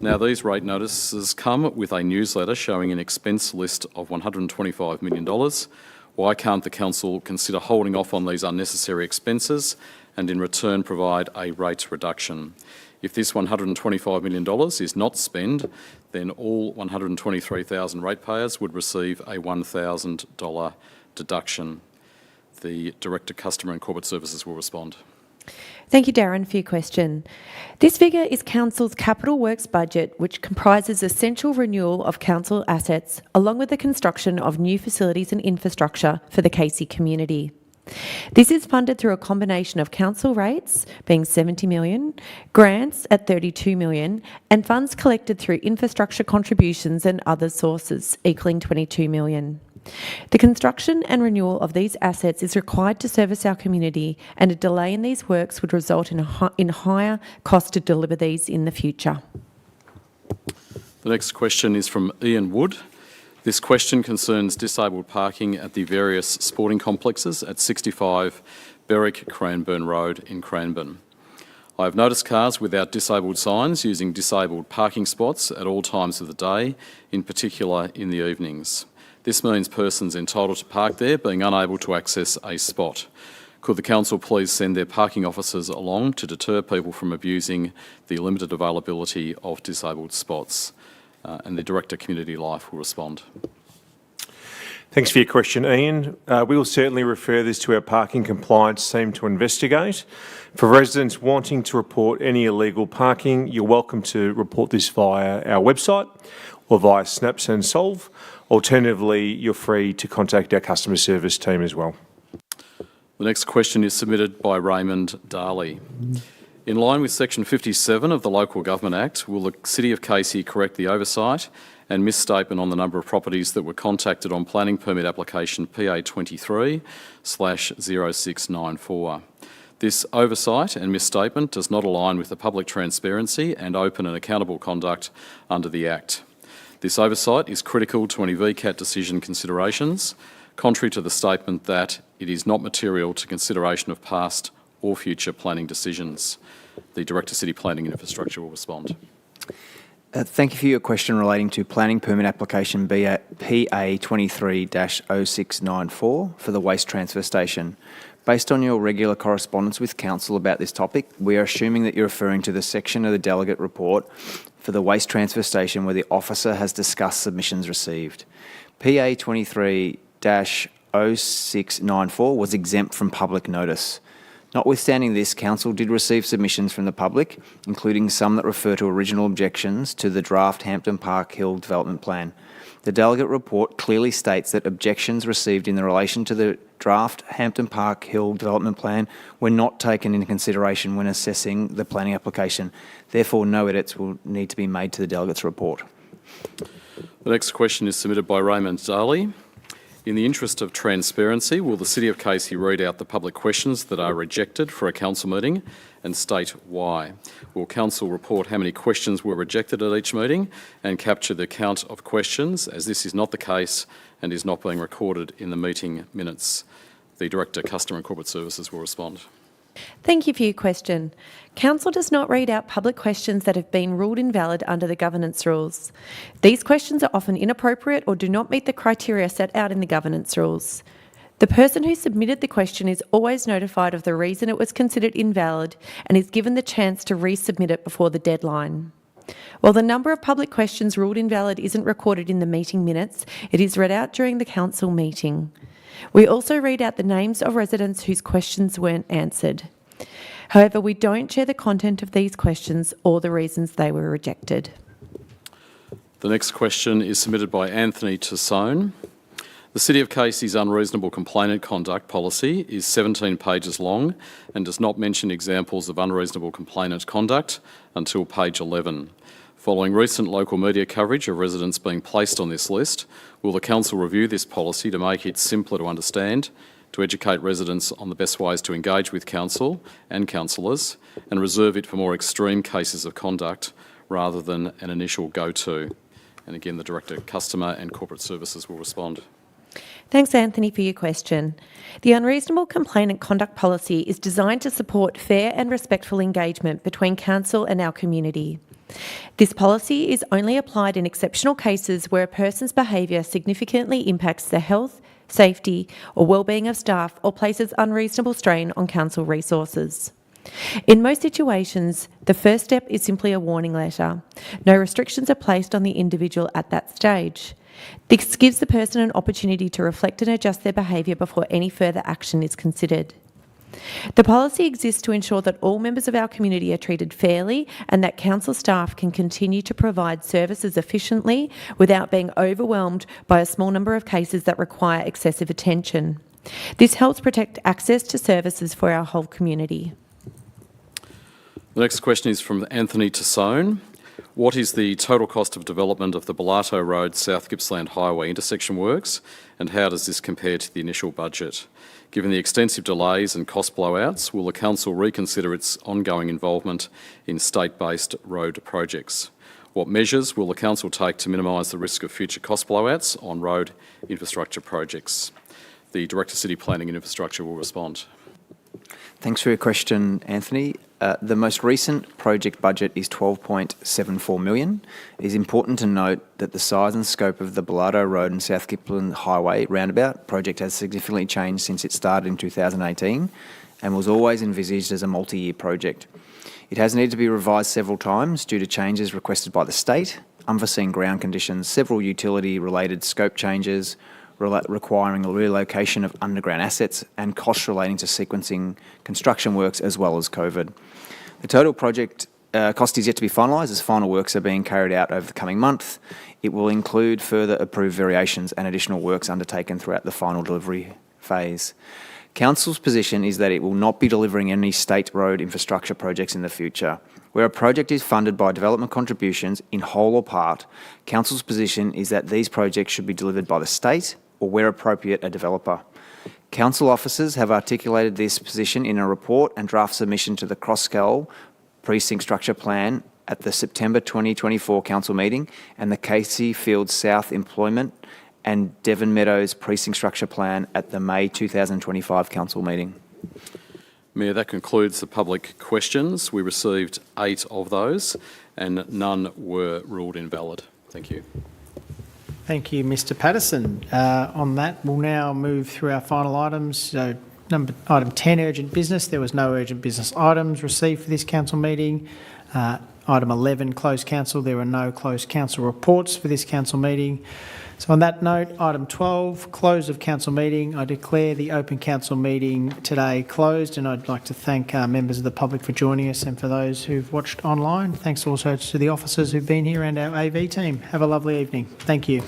Now, these rate notices come with a newsletter showing an expense list of $125 million. Why can't the Council consider holding off on these unnecessary expenses and in return provide a rate reduction? If this $125 million is not spent, then all 123,000 ratepayers would receive a $1,000 deduction. The Director, Customer and Corporate Services will respond. Thank you, Darren, for your question. This figure is Council's capital works budget, which comprises essential renewal of Council assets, along with the construction of new facilities and infrastructure for the Casey community. This is funded through a combination of council rates, being $70 million, grants at $32 million, and funds collected through infrastructure contributions and other sources, equaling $22 million. The construction and renewal of these assets is required to service our community, and a delay in these works would result in higher cost to deliver these in the future. The next question is from Ian Wood. This question concerns disabled parking at the various sporting complexes at 65 Berwick Cranbourne Road in Cranbourne. I have noticed cars without disabled signs using disabled parking spots at all times of the day, in particular in the evenings. This means persons entitled to park there being unable to access a spot. Could the Council please send their parking officers along to deter people from abusing the limited availability of disabled spots? And the Director, Community Life will respond. Thanks for your question, Ian. We will certainly refer this to our parking compliance team to investigate. For residents wanting to report any illegal parking, you're welcome to report this via our website or via Snaps and Solve. Alternatively, you're free to contact our customer service team as well. The next question is submitted by Raymond Darley. In line with Section 57 of the Local Government Act, will the City of Casey correct the oversight and misstatement on the number of properties that were contacted on planning permit application PA 23/0694? This oversight and misstatement does not align with the public transparency and open and accountable conduct under the Act. This oversight is critical to any VCAT decision considerations, contrary to the statement that it is not material to consideration of past or future planning decisions. The Director, City Planning and Infrastructure will respond. Thank you for your question relating to planning permit application PA 23-0694 for the waste transfer station. Based on your regular correspondence with Council about this topic, we are assuming that you're referring to the section of the delegate report for the waste transfer station where the officer has discussed submissions received. PA 23-0694 was exempt from public notice. Notwithstanding this, Council did receive submissions from the public, including some that refer to original objections to the draft Hampton Park Hill Development Plan. The delegate report clearly states that objections received in relation to the draft Hampton Park Hill Development Plan were not taken into consideration when assessing the planning application. Therefore, no edits will need to be made to the delegate's report. The next question is submitted by Raymond Daly. In the interest of transparency, will the City of Casey read out the public questions that are rejected for a council meeting and state why? Will council report how many questions were rejected at each meeting and capture the count of questions, as this is not the case and is not being recorded in the meeting minutes? The Director, Customer and Corporate Services will respond. Thank you for your question. Council does not read out public questions that have been ruled invalid under the governance rules. These questions are often inappropriate or do not meet the criteria set out in the governance rules. The person who submitted the question is always notified of the reason it was considered invalid and is given the chance to resubmit it before the deadline. While the number of public questions ruled invalid isn't recorded in the meeting minutes, it is read out during the council meeting. We also read out the names of residents whose questions weren't answered. However, we don't share the content of these questions or the reasons they were rejected. The next question is submitted by Anthony Tassone. The City of Casey's unreasonable complainant conduct policy is 17 pages long and does not mention examples of unreasonable complainant conduct until page 11. Following recent local media coverage of residents being placed on this list, will the Council review this policy to make it simpler to understand, to educate residents on the best ways to engage with Council and councillors, and reserve it for more extreme cases of conduct rather than an initial go-to? And again, the Director, Customer and Corporate Services will respond. Thanks, Anthony, for your question. The unreasonable complainant conduct policy is designed to support fair and respectful engagement between Council and our community. This policy is only applied in exceptional cases where a person's behaviour significantly impacts the health, safety or well-being of staff or places unreasonable strain on council resources. In most situations, the first step is simply a warning letter. No restrictions are placed on the individual at that stage. This gives the person an opportunity to reflect and adjust their behaviour before any further action is considered. The policy exists to ensure that all members of our community are treated fairly and that council staff can continue to provide services efficiently without being overwhelmed by a small number of cases that require excessive attention. This helps protect access to services for our whole community. The next question is from Anthony Tassone. What is the total cost of development of the Bellato Road South Gippsland Highway intersection works, and how does this compare to the initial budget? Given the extensive delays and cost blowouts, will the Council reconsider its ongoing involvement in state-based road projects? What measures will the Council take to minimise the risk of future cost blowouts on road infrastructure projects? The Director, City Planning and Infrastructure will respond. Thanks for your question, Anthony. The most recent project budget is $12.74 million. It is important to note that the size and scope of the Bellato Road and South Gippsland Highway roundabout project has significantly changed since it started in 2018 and was always envisaged as a multi-year project. It has needed to be revised several times due to changes requested by the state, unforeseen ground conditions, several utility-related scope changes, requiring a relocation of underground assets and costs relating to sequencing construction works as well as COVID. The total project cost is yet to be finalised as final works are being carried out over the coming month. It will include further approved variations and additional works undertaken throughout the final delivery phase. Council's position is that it will not be delivering any state road infrastructure projects in the future. Where a project is funded by development contributions in whole or part, Council's position is that these projects should be delivered by the state or, where appropriate, a developer. Council officers have articulated this position in a report and draft submission to the Crosscell Precinct Structure Plan at the September 2024 Council meeting and the Casey Fields South Employment and Devon Meadows Precinct Structure Plan at the May 2025 Council meeting. Mayor, that concludes the public questions. We received 8 of those and none were ruled invalid. Thank you. Thank you, Mr Patterson. On that, we'll now move through our final items. So, item 10, urgent business. There was no urgent business items received for this council meeting. Item 11, closed council. There were no closed council reports for this council meeting. So on that note, item 12, close of council meeting. I declare the open council meeting today closed, and I'd like to thank members of the public for joining us and for those who've watched online. Thanks also to the officers who've been here and our AV team. Have a lovely evening. Thank you.